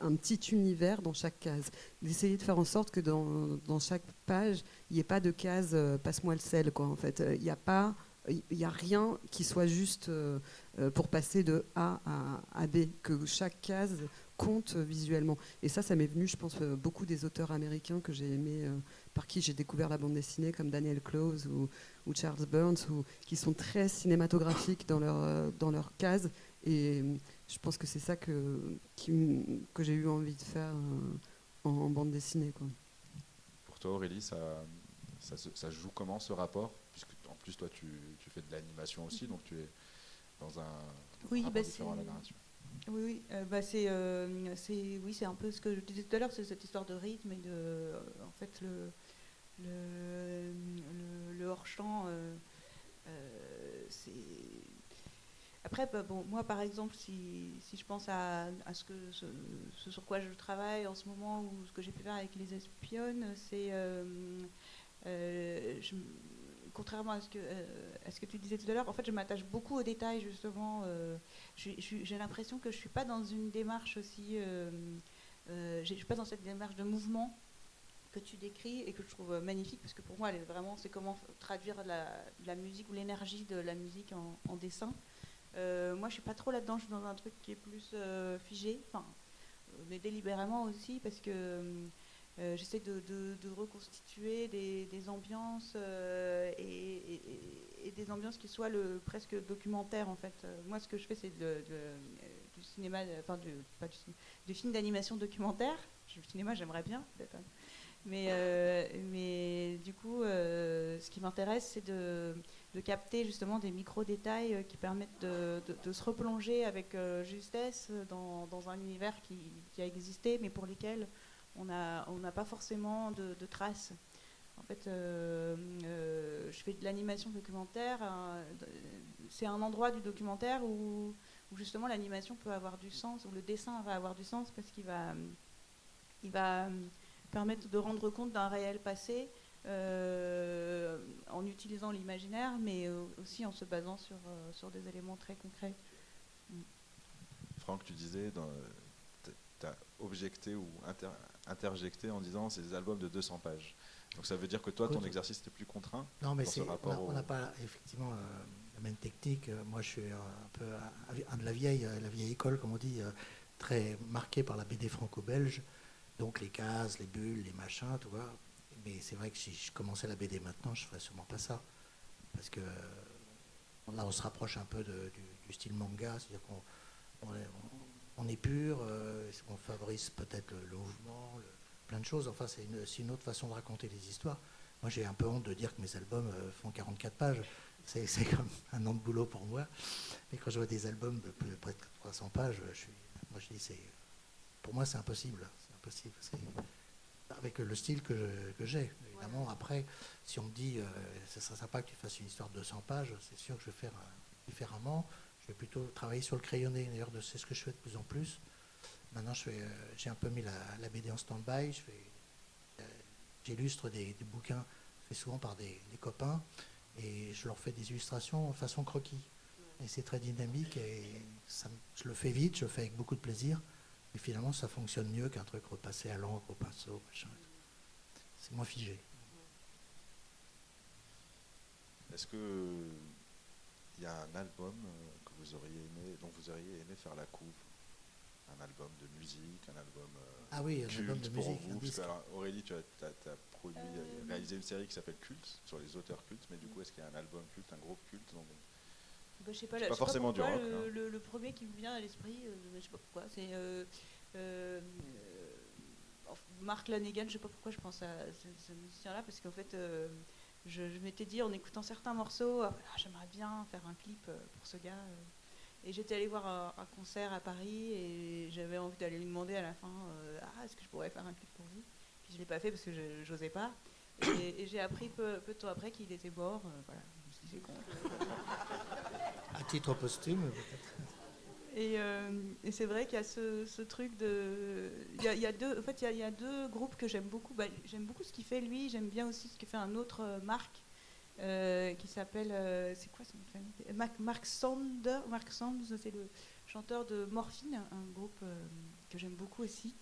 C: un petit univers dans chaque case, d'essayer de faire en sorte que dans chaque page, il n'y ait pas de case passe-moi le sel, quoi. En fait, il n'y a rien qui soit juste pour passer de A à B, que chaque case compte visuellement. Et ça m'est venu, je pense, beaucoup des auteurs américains que j'ai aimés, par qui j'ai découvert la bande dessinée, comme Daniel Clowes ou Charles Burns, qui sont très cinématographiques dans leur cases. Et je pense que c'est ça que j'ai eu envie de faire en bande dessinée, quoi.
A: Pour toi, Aurélie, ça joue comment, ce rapport? Puisque en plus, toi, tu fais de l'animation aussi, donc tu es dans un rapport différent à la narration.
D: Oui, c'est un peu ce que je disais tout à l'heure, c'est cette histoire de rythme et de, en fait, le hors-champ. C'est Après, moi, par exemple, si je pense à ce sur quoi je travaille en ce moment, ou ce que j'ai pu faire avec les espionnes, c'est contrairement à ce que tu disais tout à l'heure, en fait, je m'attache beaucoup aux détails, justement. J'ai l'impression que je ne suis pas dans une démarche aussi... je ne suis pas dans cette démarche de mouvement que tu décris et que je trouve magnifique, parce que pour moi, c'est comment traduire la musique ou l'énergie de la musique en dessin. Moi, je ne suis pas trop là-dedans, je suis dans un truc qui est plus figé, mais délibérément aussi, parce que... j'essaie de reconstituer des ambiances et des ambiances qui soient presque documentaires, en fait. Moi, ce que je fais, c'est du cinéma, pas du cinéma, du film d'animation documentaire. Le cinéma, j'aimerais bien, peut-être. Mais du coup, ce qui m'intéresse, c'est de capter justement des micro-détails qui permettent de se replonger avec justesse dans un univers qui a existé, mais pour lesquels on n'a pas forcément de traces. En fait, je fais de l'animation documentaire. C'est un endroit du documentaire où justement l'animation peut avoir du sens, où le dessin va avoir du sens, parce qu'il va permettre de rendre compte d'un réel passé en utilisant l'imaginaire, mais aussi en se basant sur des éléments très concrets.
A: Franck, tu disais... tu as objecté ou interjecté en disant ces albums de 200 pages. Donc ça veut dire que toi, ton exercice était plus contraint?
B: Non, mais on n'a pas effectivement la même technique. Moi, je suis un peu de la vieille école, comme on dit, très marquée par la BD franco-belge. Donc les cases, les bulles, les machins, tu vois. Mais c'est vrai que si je commençais la BD maintenant, je ne ferais sûrement pas ça. Parce que là, on se rapproche un peu du style manga, c'est-à-dire qu'on on est épure, on favorise peut-être le mouvement, plein de choses. Enfin, c'est une autre façon de raconter les histoires. Moi, j'ai un peu honte de dire que mes albums font 44 pages. C'est comme un an de boulot pour moi. Mais quand je vois des albums de près de 300 pages, moi je dis, pour moi, c'est impossible. C'est impossible. Avec le style que j'ai. Évidemment, après, si on me dit, ce serait sympa que tu fasses une histoire de 200 pages, c'est sûr que je vais faire différemment. Je vais plutôt travailler sur le crayonné. D'ailleurs, c'est ce que je fais de plus en plus. Maintenant, j'ai un peu mis la BD en stand-by. J'illustre des bouquins faits souvent par des copains et je leur fais des illustrations en façon croquis. Et c'est très dynamique et je le fais vite, je le fais avec beaucoup de plaisir. Et finalement, ça fonctionne mieux qu'un truc repassé à l'encre, au pinceau, machin. C'est moins figé.
A: Est-ce qu'il y a un album que dont vous auriez aimé faire la couve? Un album de musique, un album
B: ah oui, un
A: culte
B: album de
A: pour
B: musique,
A: vous? Parce que, alors, Aurélie, tu as réalisé une série qui s'appelle Culte, sur les auteurs cultes, mais du coup, est-ce qu'il y a un album culte, un groupe culte
D: Je sais pas,
A: pas forcément du rock.
D: Le premier qui me vient à l'esprit, je sais pas pourquoi, c'est Mark Lanegan. Je sais pas pourquoi je pense à ce musicien-là, parce qu'en fait, je m'étais dit en écoutant certains morceaux, j'aimerais bien faire un clip pour ce gars. Et j'étais allée voir un concert à Paris et j'avais envie d'aller lui demander à la fin, est-ce que je pourrais faire un clip pour vous? Puis je l'ai pas fait parce que je n'osais pas. Et j'ai appris peu de temps après qu'il était mort. Voilà, je me suis dit, c'est con.
B: À titre posthume, peut-être.
D: Et c'est vrai qu'il y a ce truc de... Il y a deux groupes que j'aime beaucoup. J'aime beaucoup ce qu'il fait, lui. J'aime bien aussi ce que fait un autre Marc, qui s'appelle... c'est quoi son nom de famille? Mark Sanders. Mark Sanders, c'est le chanteur de Morphine, un groupe que j'aime beaucoup aussi.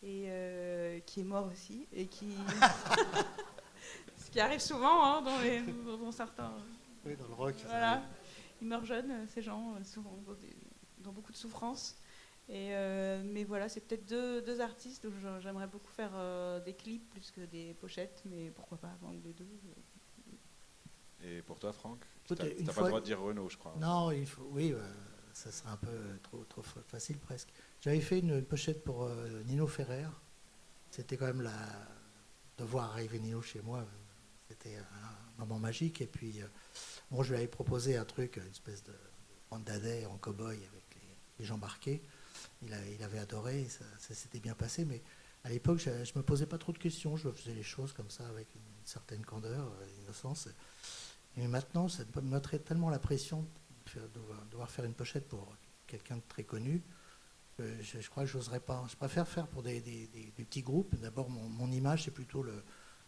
D: Et qui est mort aussi. Et qui... ce qui arrive souvent dans certains...
B: Oui, dans le rock.
D: Voilà. Ils meurent jeunes, ces gens, souvent dans beaucoup de souffrance. Mais voilà, c'est peut-être deux artistes où j'aimerais beaucoup faire des clips plus que des pochettes, mais pourquoi pas avant les deux.
A: Et pour toi, Franck,
B: Écoute,
A: t'as pas le droit de dire Renaud, je crois.
B: Non, oui, ça serait un peu trop facile presque. J'avais fait une pochette pour Nino Ferrer. C'était quand même de voir arriver Nino chez moi. C'était un moment magique. Et puis, je lui avais proposé un truc, une espèce de bandadais en cow-boy avec les jambes marquées. Il avait adoré, ça s'était bien passé. Mais à l'époque, je ne me posais pas trop de questions. Je faisais les choses comme ça avec une certaine candeur, innocence. Et maintenant, ça me mettrait tellement la pression de devoir faire une pochette pour quelqu'un de très connu. Je crois que je n'oserais pas. Je préfère faire pour des petits groupes. D'abord, mon image, c'est plutôt le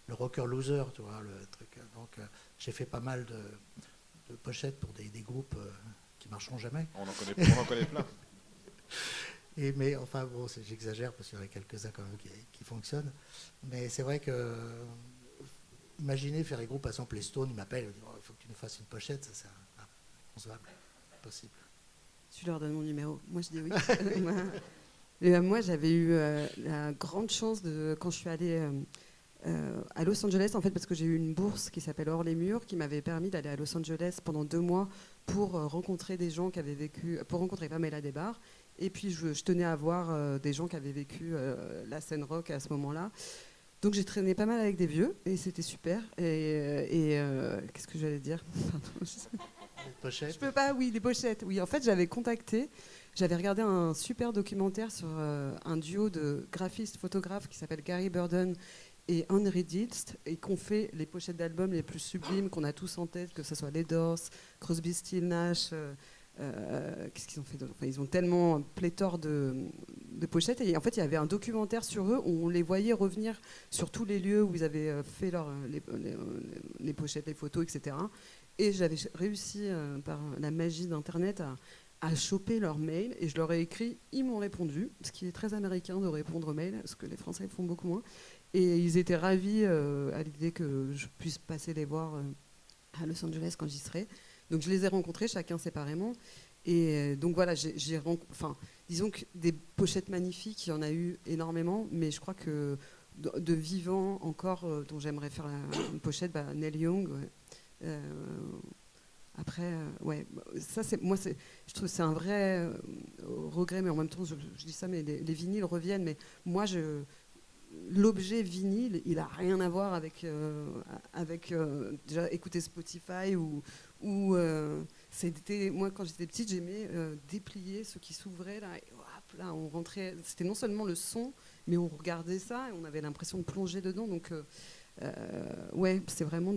B: rocker loser, tu vois, le truc. Donc, j'ai fait pas mal de pochettes pour des groupes qui marcheront jamais.
A: On en connaît plein.
B: Mais enfin, bon, j'exagère parce qu'il y en a quelques-uns quand même qui fonctionnent. Mais c'est vrai que, imaginez faire des groupes, par exemple les Stones, ils m'appellent, ils me disent, il faut que tu nous fasses une pochette, ça c'est inconcevable, impossible.
C: Tu leur donnes mon numéro. Moi, je dis oui. Moi, j'avais eu la grande chance quand je suis allée à Los Angeles, en fait, parce que j'ai eu une bourse qui s'appelle Hors les murs, qui m'avait permis d'aller à Los Angeles pendant 2 mois pour rencontrer des gens qui avaient vécu, pour rencontrer Pamela Des Barres. Et puis, je tenais à voir des gens qui avaient vécu la scène rock à ce moment-là. Donc, j'ai traîné pas mal avec des vieux, et c'était super. Et qu'est-ce que j'allais dire?
B: Les pochettes.
C: Je peux pas, oui, les pochettes. Oui, en fait, j'avais regardé un super documentaire sur un duo de graphistes, photographes qui s'appelle Gary Burden et Henry Dilst, et qu'on fait les pochettes d'albums les plus sublimes qu'on a tous en tête, que ce soit les Doors, Crosby, Stills, Nash. Qu'est-ce qu'ils ont fait d'autre? Enfin, ils ont tellement pléthore de pochettes. Et en fait, il y avait un documentaire sur eux où on les voyait revenir sur tous les lieux où ils avaient fait les pochettes, les photos, etc. Et j'avais réussi, par la magie d'Internet, à choper leur mail. Et je leur ai écrit, ils m'ont répondu, ce qui est très américain de répondre aux mails, ce que les Français font beaucoup moins. Et ils étaient ravis à l'idée que je puisse passer les voir à Los Angeles quand j'y serai. Donc je les ai rencontrés chacun séparément. Et donc voilà, disons que des pochettes magnifiques, il y en a eu énormément, mais je crois que de vivants encore, dont j'aimerais faire une pochette, Neil Young, Après, ouais, ça je trouve que c'est un vrai regret, mais en même temps, je dis ça, mais les vinyles reviennent. Mais moi, l'objet vinyle, il a rien à voir avec déjà écouter Spotify ou c'était moi quand j'étais petite, j'aimais déplier ceux qui s'ouvraient là. Et hop, là, on rentrait. C'était non seulement le son, mais on regardait ça et on avait l'impression de plonger dedans. Donc ouais, c'est vraiment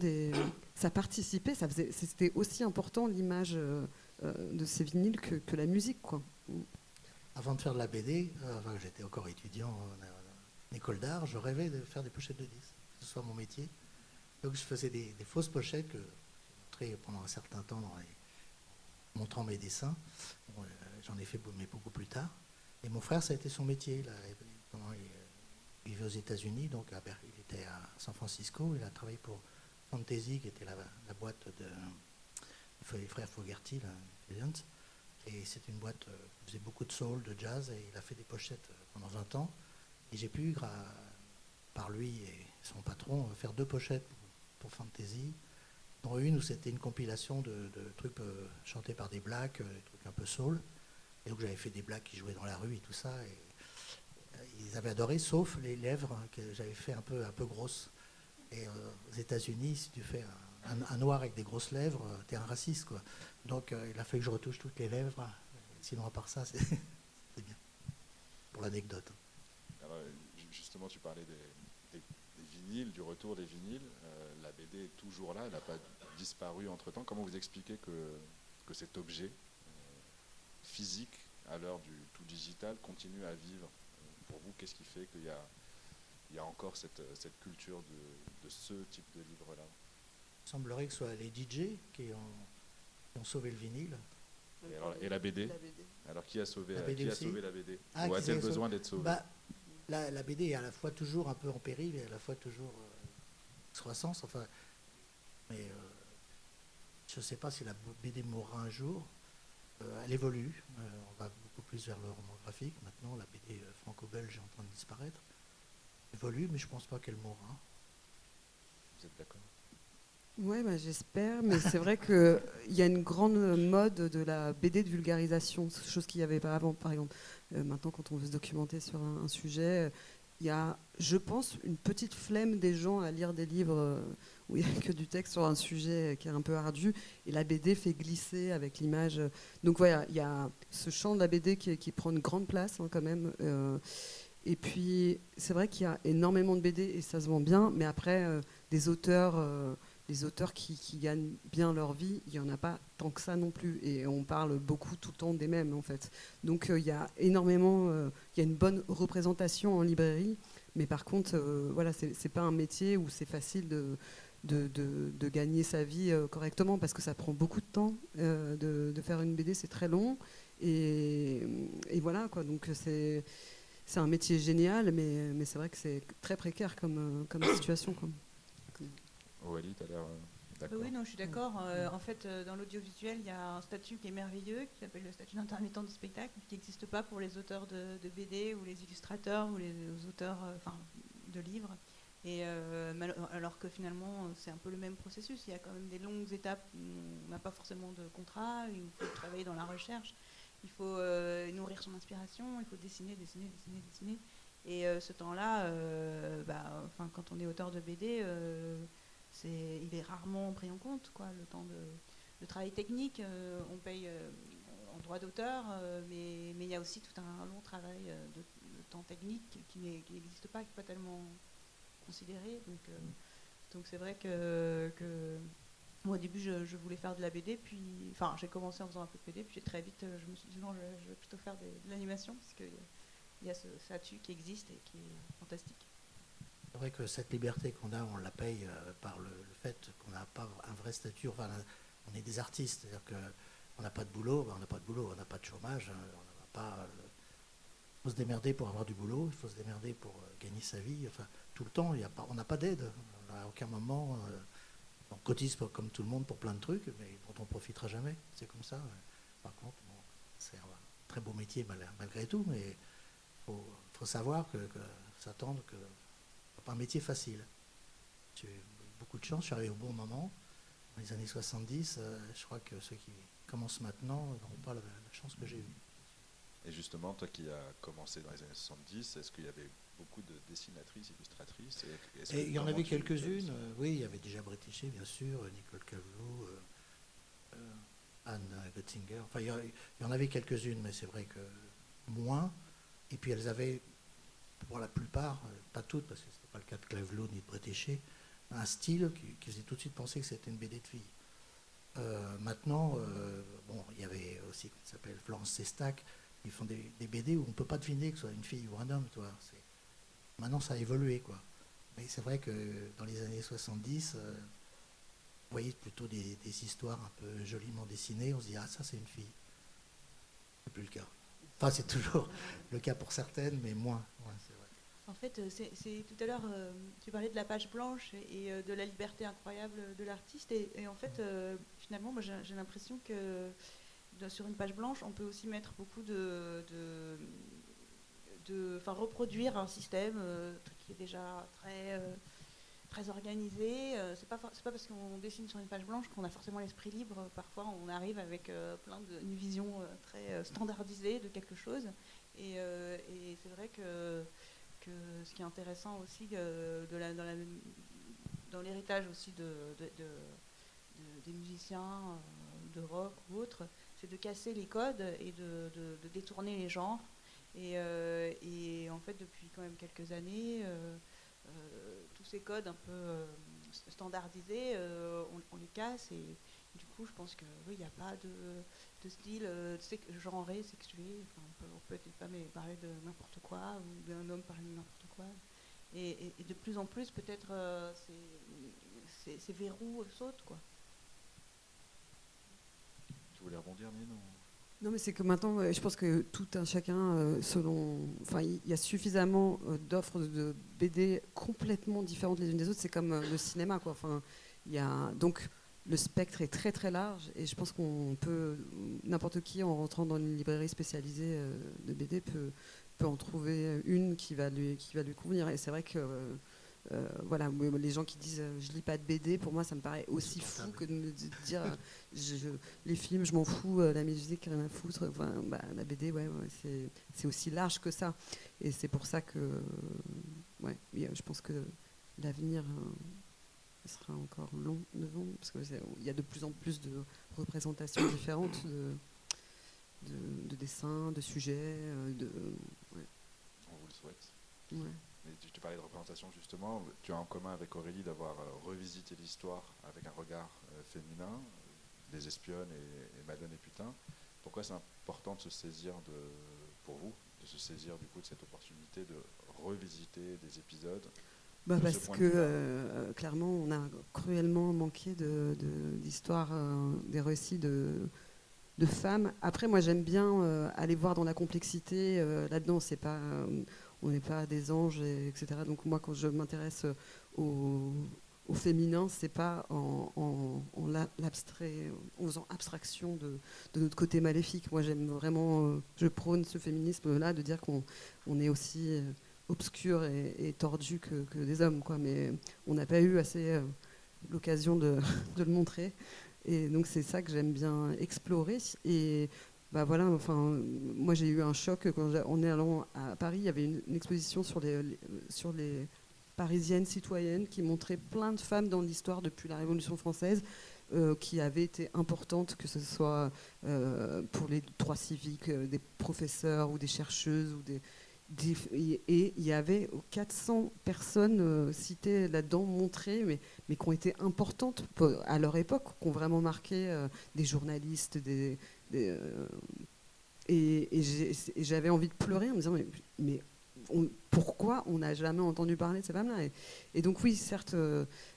C: ça participait, c'était aussi important l'image de ces vinyles que la musique, quoi.
B: Avant de faire de la BD, j'étais encore étudiant en école d'art, je rêvais de faire des pochettes de disques, que ce soit mon métier. Donc je faisais des fausses pochettes que j'ai montrées pendant un certain temps montrant mes dessins. Bon, j'en ai fait mais beaucoup plus tard. Et mon frère, ça a été son métier. Il vivait aux États-Unis, donc il était à San Francisco. Il a travaillé pour Fantasy, qui était la boîte des frères Fogerty, et c'était une boîte qui faisait beaucoup de soul, de jazz, et il a fait des pochettes pendant 20 ans. Et j'ai pu, par lui et son patron, faire 2 pochettes pour Fantasy, dont une où c'était une compilation de trucs chantés par des blacks, des trucs un peu soul. Et donc j'avais fait des blacks qui jouaient dans la rue et tout ça. Et ils avaient adoré, sauf les lèvres que j'avais fait un peu grosses. Et aux États-Unis, si tu fais un noir avec des grosses lèvres, t'es un raciste, quoi. Donc il a fallu que je retouche toutes les lèvres. Sinon, à part ça, c'est bien. Pour l'anecdote.
A: Alors, justement, tu parlais des vinyles, du retour des vinyles. La BD est toujours là, elle n'a pas disparu entre-temps. Comment vous expliquez que cet objet physique, à l'heure du tout digital, continue à vivre? Pour vous, qu'est-ce qui fait qu'il y a encore cette culture de ce type de livre-là?
B: Il semblerait que ce soit les DJ qui ont sauvé le vinyle.
A: Et la BD, alors qui a sauvé la BD,
B: Ou
A: a-t-elle besoin d'être sauvée?
B: La BD est à la fois toujours un peu en péril et à la fois toujours croissance. Mais je ne sais pas si la BD mourra un jour. Elle évolue. On va beaucoup plus vers le roman graphique. Maintenant, la BD franco-belge est en train de disparaître. Elle évolue, mais je ne pense pas qu'elle mourra.
A: Vous êtes d'accord?
C: Ouais, j'espère, mais c'est vrai qu'il y a une grande mode de la BD de vulgarisation, chose qu'il n'y avait pas avant, par exemple. Maintenant, quand on veut se documenter sur un sujet, il y a, je pense, une petite flemme des gens à lire des livres où il n'y a que du texte sur un sujet qui est un peu ardu, et la BD fait glisser avec l'image. Donc voilà, il y a ce champ de la BD qui prend une grande place quand même. Et puis, c'est vrai qu'il y a énormément de BD et ça se vend bien, mais après, des auteurs... les auteurs qui gagnent bien leur vie, il n'y en a pas tant que ça non plus. Et on parle beaucoup tout le temps des mêmes, en fait. Donc il y a énormément, il y a une bonne représentation en librairie, mais par contre, voilà, c'est pas un métier où c'est facile de gagner sa vie correctement, parce que ça prend beaucoup de temps de faire une BD, c'est très long. Et voilà, quoi. Donc c'est un métier génial, mais c'est vrai que c'est très précaire comme situation, quoi.
A: Aurélie, tu as l'air d'accord.
D: Oui, non, je suis d'accord. En fait, dans l'audiovisuel, il y a un statut qui est merveilleux, qui s'appelle le statut d'intermittent du spectacle, qui n'existe pas pour les auteurs de BD ou les illustrateurs ou les auteurs de livres. Et alors que finalement, c'est un peu le même processus. Il y a quand même des longues étapes où on n'a pas forcément de contrat, il faut travailler dans la recherche, il faut nourrir son inspiration, il faut dessiner. Et ce temps-là, quand on est auteur de BD, il est rarement pris en compte, quoi, le temps de travail technique. On paye en droit d'auteur, mais il y a aussi tout un long travail de temps technique qui n'existe pas, qui n'est pas tellement considéré. Donc c'est vrai que moi, au début, je voulais faire de la BD, puis j'ai commencé en faisant un peu de BD, puis très vite, je me suis dit non, je vais plutôt faire de l'animation, parce qu'il y a ce statut qui existe et qui est fantastique.
B: C'est vrai que cette liberté qu'on a, on la paye par le fait qu'on n'a pas un vrai statut. Enfin, on est des artistes, c'est-à-dire qu'on n'a pas de boulot, on n'a pas de chômage, on n'a pas. Il faut se démerder pour avoir du boulot, il faut se démerder pour gagner sa vie. Enfin, tout le temps, on n'a pas d'aide. À aucun moment, on cotise comme tout le monde pour plein de trucs, mais dont on ne profitera jamais. C'est comme ça. Par contre, c'est un très beau métier malgré tout, mais il faut savoir s'attendre que pas un métier facile. J'ai eu beaucoup de chance, je suis arrivé au bon moment. dans les années 70, je crois que ceux qui commencent maintenant n'auront pas la chance que j'ai eue.
A: Et justement, toi qui as commencé dans les années 70, est-ce qu'il y avait beaucoup de dessinatrices, illustratrices
B: Et il y en
A: comment
B: avait
A: tu-
B: quelques-unes, oui, il y avait déjà Bretéché, bien sûr, Nicole Cavlou, Anne Götzinger, enfin il y en avait quelques-unes, mais c'est vrai que moins. Et puis elles avaient, pour la plupart, pas toutes, parce que ce n'était pas le cas de Cavlou ni de Bretéché, un style qui faisait tout de suite penser que c'était une BD de fille. Maintenant, bon, il y avait aussi, qui s'appelle Florence Sestac, ils font des BD où on ne peut pas deviner que ce soit une fille ou un homme, toi. Maintenant, ça a évolué, quoi. Mais c'est vrai que dans les années 70, vous voyez plutôt des histoires un peu joliment dessinées, on se dit, ah, ça, c'est une fille. C'est plus le cas. Enfin, c'est toujours le cas pour certaines, mais moins. Ouais, c'est vrai.
D: En fait, c'est tout à l'heure, tu parlais de la page blanche et de la liberté incroyable de l'artiste. Et en fait, finalement, moi, j'ai l'impression que sur une page blanche, on peut aussi mettre beaucoup reproduire un système qui est déjà très organisé. C'est pas parce qu'on dessine sur une page blanche qu'on a forcément l'esprit libre. Parfois, on arrive avec une vision très standardisée de quelque chose. Et c'est vrai que ce qui est intéressant aussi dans l'héritage aussi des musiciens de rock ou autres, c'est de casser les codes et de détourner les genres. Et en fait, depuis quand même quelques années, tous ces codes un peu standardisés, on les casse. Et du coup, je pense qu'il n'y a pas de style genré, sexué. Enfin, on peut être une femme et parler de n'importe quoi, ou d'un homme parler de n'importe quoi. Et de plus en plus, peut-être, ces verrous sautent, quoi.
A: Tu voulais rebondir, Nino?
C: Non, mais c'est que maintenant, je pense que tout un chacun, enfin, il y a suffisamment d'offres de BD complètement différentes les unes des autres. C'est comme le cinéma, quoi. Enfin, donc le spectre est très très large, et je pense qu'on peut, n'importe qui en rentrant dans une librairie spécialisée de BD peut en trouver une qui va lui convenir. Et c'est vrai que voilà, les gens qui disent je lis pas de BD, pour moi ça me paraît aussi fou que de me dire les films je m'en fous, la musique rien à foutre. Enfin, la BD, ouais, c'est aussi large que ça, et c'est pour ça que ouais, je pense que l'avenir sera encore long devant, parce qu'il y a de plus en plus de représentations différentes de dessins, de sujets, ouais.
A: On vous le souhaite.
C: Ouais.
A: Mais tu parlais de représentation, justement. Tu as en commun avec Aurélie d'avoir revisité l'histoire avec un regard féminin, Les Espionnes et Madone et Putain. Pourquoi c'est important de se saisir pour vous, de se saisir du coup de cette opportunité de revisiter des épisodes
C: Parce que clairement, on a cruellement manqué d'histoires, des récits de femmes. Après, moi, j'aime bien aller voir dans la complexité. Là-dedans, on n'est pas des anges, etc. Donc moi, quand je m'intéresse au féminin, c'est pas en faisant abstraction de notre côté maléfique. Moi, j'aime vraiment, je prône ce féminisme-là, de dire qu'on est aussi obscur et tordu que des hommes, quoi. Mais on n'a pas eu assez l'occasion de le montrer. Et donc c'est ça que j'aime bien explorer. Et voilà, enfin, moi j'ai eu un choc quand en allant à Paris, il y avait une exposition sur les Parisiennes citoyennes qui montrait plein de femmes dans l'histoire depuis la Révolution française, qui avaient été importantes, que ce soit pour les droits civiques, des professeurs ou des chercheuses ou et il y avait 400 personnes citées là-dedans, montrées, mais qui ont été importantes à leur époque, qui ont vraiment marqué des journalistes, et j'avais envie de pleurer en me disant mais pourquoi on n'a jamais entendu parler de ces femmes-là, et donc oui, certes,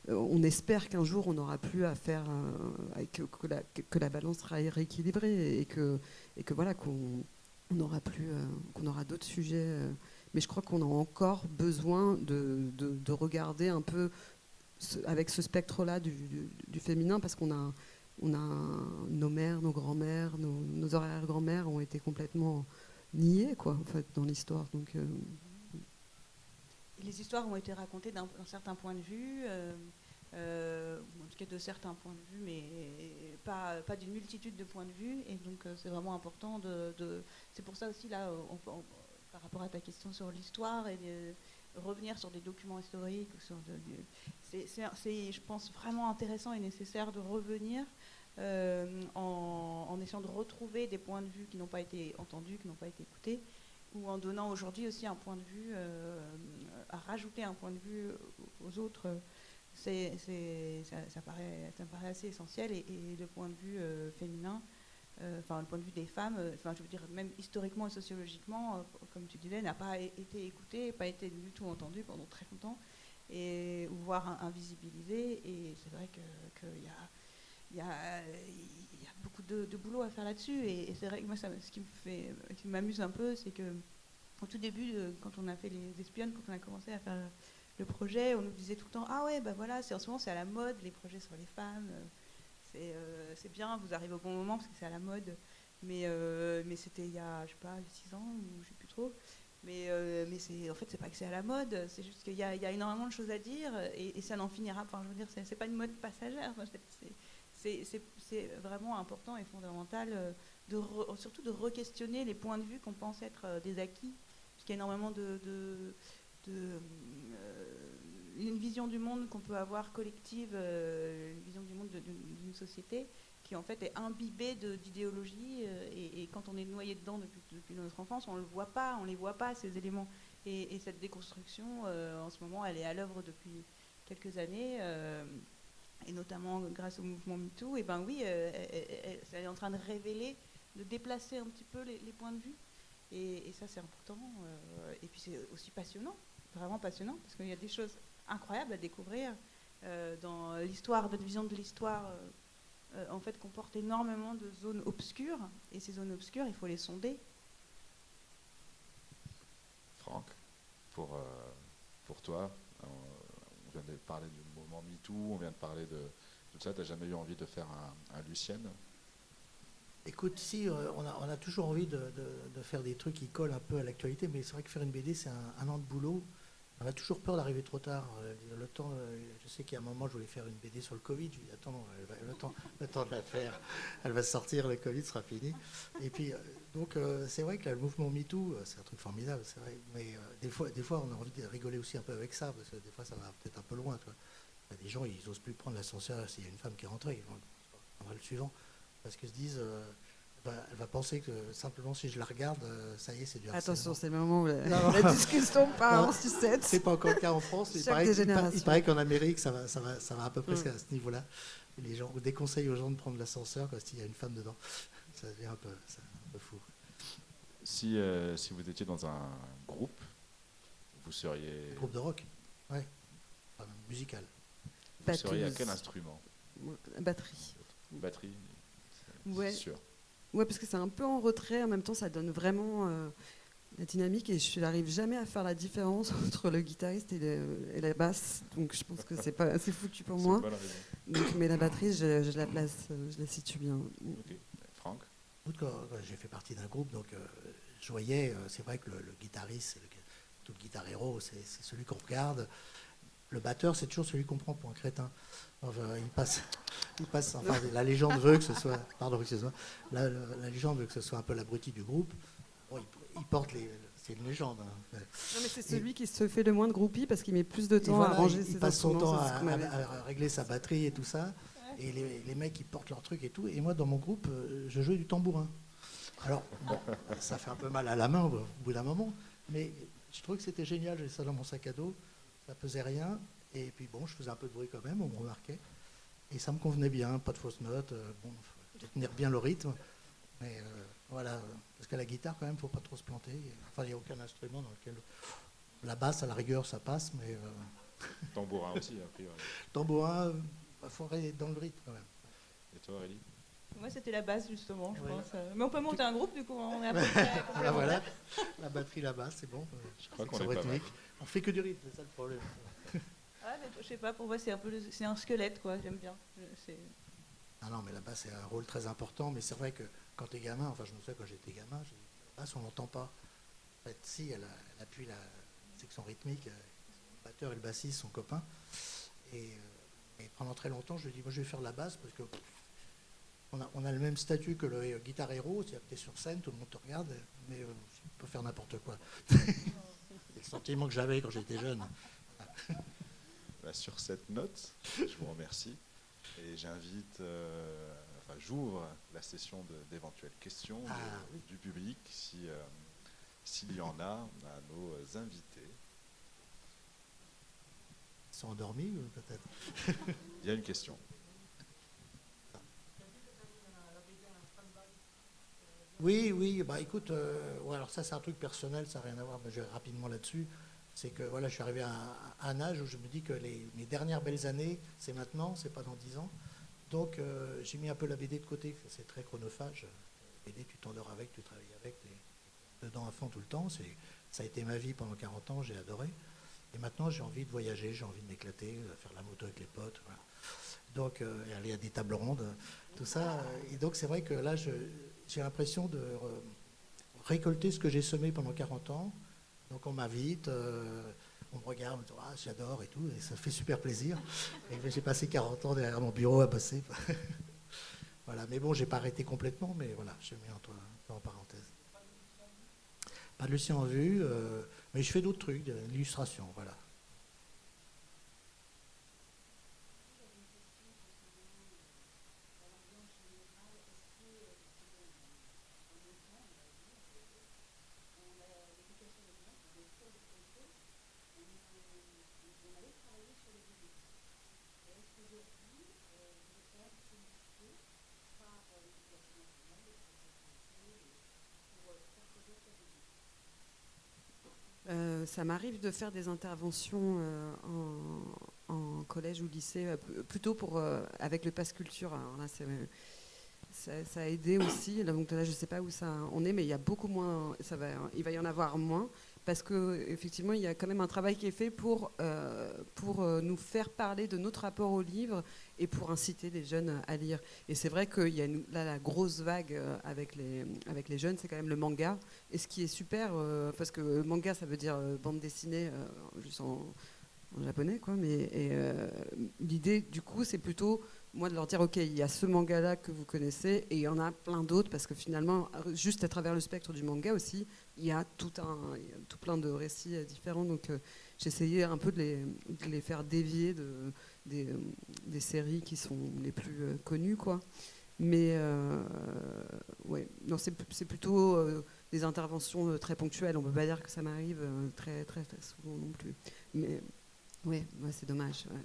C: on espère qu'un jour on n'aura plus à faire que la balance sera rééquilibrée, et que voilà, qu'on aura d'autres sujets, mais je crois qu'on a encore besoin de regarder un peu avec ce spectre-là du féminin, parce qu'on a nos mères, nos grands-mères, nos arrière-grands-mères ont été complètement niées, quoi, en fait, dans l'histoire. Donc
D: les histoires ont été racontées d'un certain point de vue. ou en tout cas de certains points de vue, mais pas d'une multitude de points de vue. Et donc c'est vraiment important c'est pour ça aussi, là, par rapport à ta question sur l'histoire et revenir sur des documents historiques, c'est, je pense, vraiment intéressant et nécessaire de revenir en essayant de retrouver des points de vue qui n'ont pas été entendus, qui n'ont pas été écoutés, ou en donnant aujourd'hui aussi un point de vue, à rajouter un point de vue aux autres. Ça me paraît assez essentiel, et le point de vue féminin, le point de vue des femmes, je veux dire, même historiquement et sociologiquement, comme tu disais, n'a pas été écouté, pas été du tout entendu pendant très longtemps, ou voire invisibilisé. Et c'est vrai qu'il y a beaucoup de boulot à faire là-dessus. Et c'est vrai que moi, ce qui m'amuse un peu, c'est que au tout début, quand on a fait les espionnes, quand on a commencé à faire le projet, on nous disait tout le temps, ah ouais, bah voilà, en ce moment c'est à la mode, les projets sur les femmes, c'est bien, vous arrivez au bon moment parce que c'est à la mode. Mais c'était il y a, je sais pas, 6 ans, ou je sais plus trop. Mais en fait, c'est pas que c'est à la mode, c'est juste qu'il y a énormément de choses à dire, et ça n'en finira pas. Enfin, je veux dire, c'est pas une mode passagère. Enfin, c'est vraiment important et fondamental, surtout de re-questionner les points de vue qu'on pense être des acquis, parce qu'il y a énormément une vision du monde qu'on peut avoir collective, une vision du monde d'une société qui en fait est imbibée d'idéologie, et quand on est noyé dedans depuis notre enfance, on les voit pas ces éléments. Et cette déconstruction, en ce moment, elle est à l'œuvre depuis quelques années, et notamment grâce au mouvement MeToo. Et ben oui, elle est en train de révéler, de déplacer un petit peu les points de vue. Et ça, c'est important. Et puis c'est aussi passionnant, vraiment passionnant, parce qu'il y a des choses incroyables à découvrir dans l'histoire, notre vision de l'histoire. En fait, comporte énormément de zones obscures, et ces zones obscures, il faut les sonder.
A: Franck, pour toi, on vient de parler du mouvement MeToo, on vient de parler de tout ça, tu n'as jamais eu envie de faire un Lucienne?
B: Écoute, si, on a toujours envie de faire des trucs qui collent un peu à l'actualité, mais c'est vrai que faire une BD, c'est un an de boulot. On a toujours peur d'arriver trop tard. Le temps, je sais qu'il y a un moment, je voulais faire une BD sur le Covid. Je lui ai dit, attends, non, le temps de la faire. Elle va sortir, le Covid sera fini. Et puis, donc, c'est vrai que là, le mouvement MeToo, c'est un truc formidable, c'est vrai. Mais des fois, on a envie de rigoler aussi un peu avec ça, parce que des fois, ça va peut-être un peu loin. Tu vois. Il y a des gens, ils n'osent plus prendre l'ascenseur s'il y a une femme qui est rentrée. Ils vont prendre le suivant. Parce qu'ils se disent... elle va penser que simplement si je la regarde, ça y est, c'est du harcèlement.
C: Attention, c'est le moment où la discussion part en sucette.
B: C'est pas encore le cas en France. Il paraît qu'en Amérique, ça va à peu près à ce niveau-là. Et les gens déconseillent aux gens de prendre l'ascenseur s'il y a une femme dedans. Ça devient un peu fou.
A: Si vous étiez dans un groupe, vous seriez...
B: Groupe de rock, ouais, enfin, musical.
A: Vous seriez à quel instrument?
C: Batterie.
A: Batterie,
C: ouais.
A: C'est sûr.
C: Ouais, parce que c'est un peu en retrait, en même temps ça donne vraiment la dynamique, et je n'arrive jamais à faire la différence entre le guitariste et la basse, donc je pense que c'est foutu pour moi. Donc, mais la batterie, je la place, je la situe bien.
A: Okay. Franck?
B: Quand j'ai fait partie d'un groupe, donc je voyais, c'est vrai que le guitariste, tout le guitar héros, c'est celui qu'on regarde. Le batteur, c'est toujours celui qu'on prend pour un crétin. Enfin, il passe. Enfin, la légende veut que ce soit. Pardon, excuse-moi. La légende veut que ce soit un peu l'abruti du groupe. Bon, il porte les. C'est une légende. Hein.
C: Non, mais c'est celui qui se fait le moins de groupie parce qu'il met plus de temps à ranger ses instruments.
B: Il passe son temps à régler sa batterie et tout ça. Et les mecs, ils portent leur truc et tout. Et moi, dans mon groupe, je jouais du tambourin. Alors, bon, ça fait un peu mal à la main au bout d'un moment. Mais je trouvais que c'était génial. J'avais ça dans mon sac à dos. Ça pesait rien, et puis bon, je faisais un peu de bruit quand même, on me remarquait, et ça me convenait bien, pas de fausses notes, bon, faut tenir bien le rythme, mais voilà, parce qu'à la guitare quand même, faut pas trop se planter, enfin, il n'y a aucun instrument dans lequel, la basse à la rigueur, ça passe, mais...
A: Tambourin aussi, a priori.
B: Tambourin, faut aller dans le rythme quand même.
A: Et toi, Aurélie?
D: Moi, c'était la basse, justement, je pense. Mais on peut monter un groupe, du coup, on est à peu près...
B: Voilà, la batterie, la basse, c'est bon.
A: Je crois qu'on est pas mal.
B: On fait que du rythme, c'est ça le problème.
D: Ah, mais je sais pas, pour moi, c'est un squelette, quoi, j'aime bien.
B: Non, mais la basse, c'est un rôle très important, mais c'est vrai que quand tu es gamin, enfin, je me souviens quand j'étais gamin, la basse, on l'entend pas. En fait, si, elle appuie la section rythmique, le batteur et le bassiste sont copains, et Et pendant très longtemps, je lui ai dit, moi, je vais faire la basse parce que on a le même statut que le guitar héros, c'est-à-dire que tu es sur scène, tout le monde te regarde, mais tu peux faire n'importe quoi. C'est le sentiment que j'avais quand j'étais jeune.
A: Sur cette note, je vous remercie et j'invite, j'ouvre la session d'éventuelles questions du public s'il y en a à nos invités.
B: Ils sont endormis peut-être.
A: Il y a une question.
B: Oui, bah écoute, alors ça c'est un truc personnel, ça n'a rien à voir, mais je vais rapidement là-dessus. C'est que voilà, je suis arrivé à un âge où je me dis que mes dernières belles années, c'est maintenant, c'est pas dans 10 ans. Donc j'ai mis un peu la BD de côté, c'est très chronophage. La BD, tu t'endors avec, tu travailles avec, tu es dedans à fond tout le temps. Ça a été ma vie pendant 40 ans, j'ai adoré. Et maintenant j'ai envie de voyager, j'ai envie de m'éclater, faire la moto avec les potes. Voilà. Donc aller à des tables rondes, tout ça. Et donc c'est vrai que là, j'ai l'impression de récolter ce que j'ai semé pendant 40 ans. Donc on m'invite, on me regarde, on me dit ah, j'adore et tout, et ça fait super plaisir. Et j'ai passé 40 ans derrière mon bureau à bosser. Voilà, mais bon, j'ai pas arrêté complètement, mais voilà, j'ai mis en parenthèse. Pas de Lucien en vue, mais je fais d'autres trucs, de l'illustration, voilà.
C: Ça m'arrive de faire des interventions en collège ou lycée, plutôt avec le Pass Culture. Alors là, ça a aidé aussi. Donc là, je ne sais pas où ça en est, mais il y a beaucoup moins. Il va y en avoir moins parce qu'effectivement, il y a quand même un travail qui est fait pour nous faire parler de notre rapport au livre et pour inciter les jeunes à lire. Et c'est vrai qu'il y a là, la grosse vague avec les jeunes, c'est quand même le manga. Et ce qui est super, parce que manga, ça veut dire bande dessinée, juste en japonais, quoi. Mais l'idée, du coup, c'est plutôt moi de leur dire ok, il y a ce manga là que vous connaissez et il y en a plein d'autres parce que finalement juste à travers le spectre du manga aussi il y a tout plein de récits différents, donc j'essayais un peu de les faire dévier des séries qui sont les plus connues, quoi. Mais ouais, non, c'est plutôt des interventions très ponctuelles, on peut pas dire que ça m'arrive très, très, très souvent non plus, mais ouais, c'est dommage, ouais.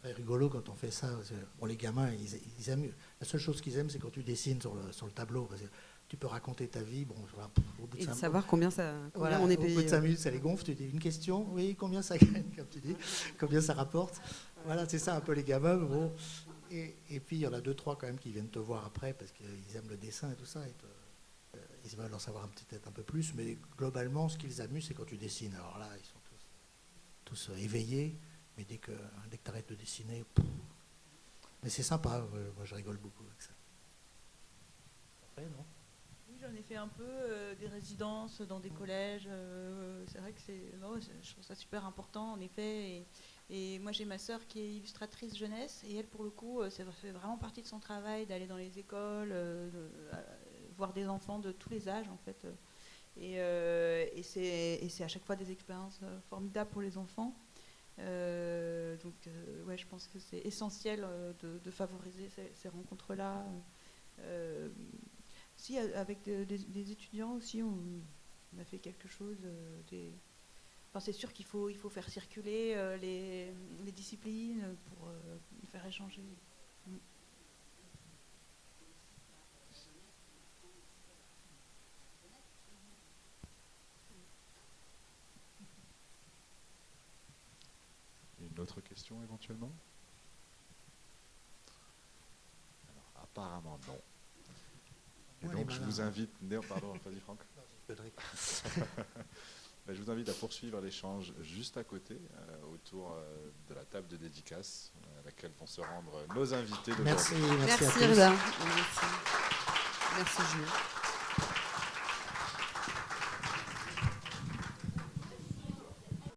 B: C'est rigolo quand on fait ça. Bon, les gamins, ils aiment. La seule chose qu'ils aiment, c'est quand tu dessines sur le tableau. Parce que tu peux raconter ta vie. Bon, au bout de
C: Et de
B: 5
C: savoir combien
B: voilà,
C: on est
B: au
C: payé.
B: bout de 5 minutes, ça les gonfle. Tu dis une question, oui, combien ça gagne, comme tu dis, combien ça rapporte. Voilà, c'est ça un peu les gamins. Bon. Et puis il y en a 2-3 quand même qui viennent te voir après parce qu'ils aiment le dessin et tout ça. Ils veulent en savoir peut-être un peu plus. Mais globalement, ce qui les amuse, c'est quand tu dessines. Alors là, ils sont tous éveillés. Mais dès que tu arrêtes de dessiner, mais c'est sympa, moi je rigole beaucoup avec ça. Après, non ?
D: Oui, j'en ai fait un peu des résidences dans des collèges. C'est vrai que je trouve ça super important en effet. Et moi j'ai ma sœur qui est illustratrice jeunesse et elle pour le coup, ça fait vraiment partie de son travail d'aller dans les écoles, voir des enfants de tous les âges en fait. Et c'est à chaque fois des expériences formidables pour les enfants. Ouais, je pense que c'est essentiel de favoriser ces rencontres-là. Si, avec des étudiants aussi, on a fait quelque chose. Enfin, c'est sûr qu'il faut faire circuler les disciplines pour faire échanger.
A: Une autre question éventuellement ? Alors, apparemment non. Et
B: Ouais,
A: donc je vous invite... Pardon, vas-y Franck. Je vous invite à poursuivre l'échange juste à côté, autour de la table de dédicace à laquelle vont se rendre nos invités d'aujourd'hui.
B: Merci à tous.
C: Merci Reda. Merci Julien.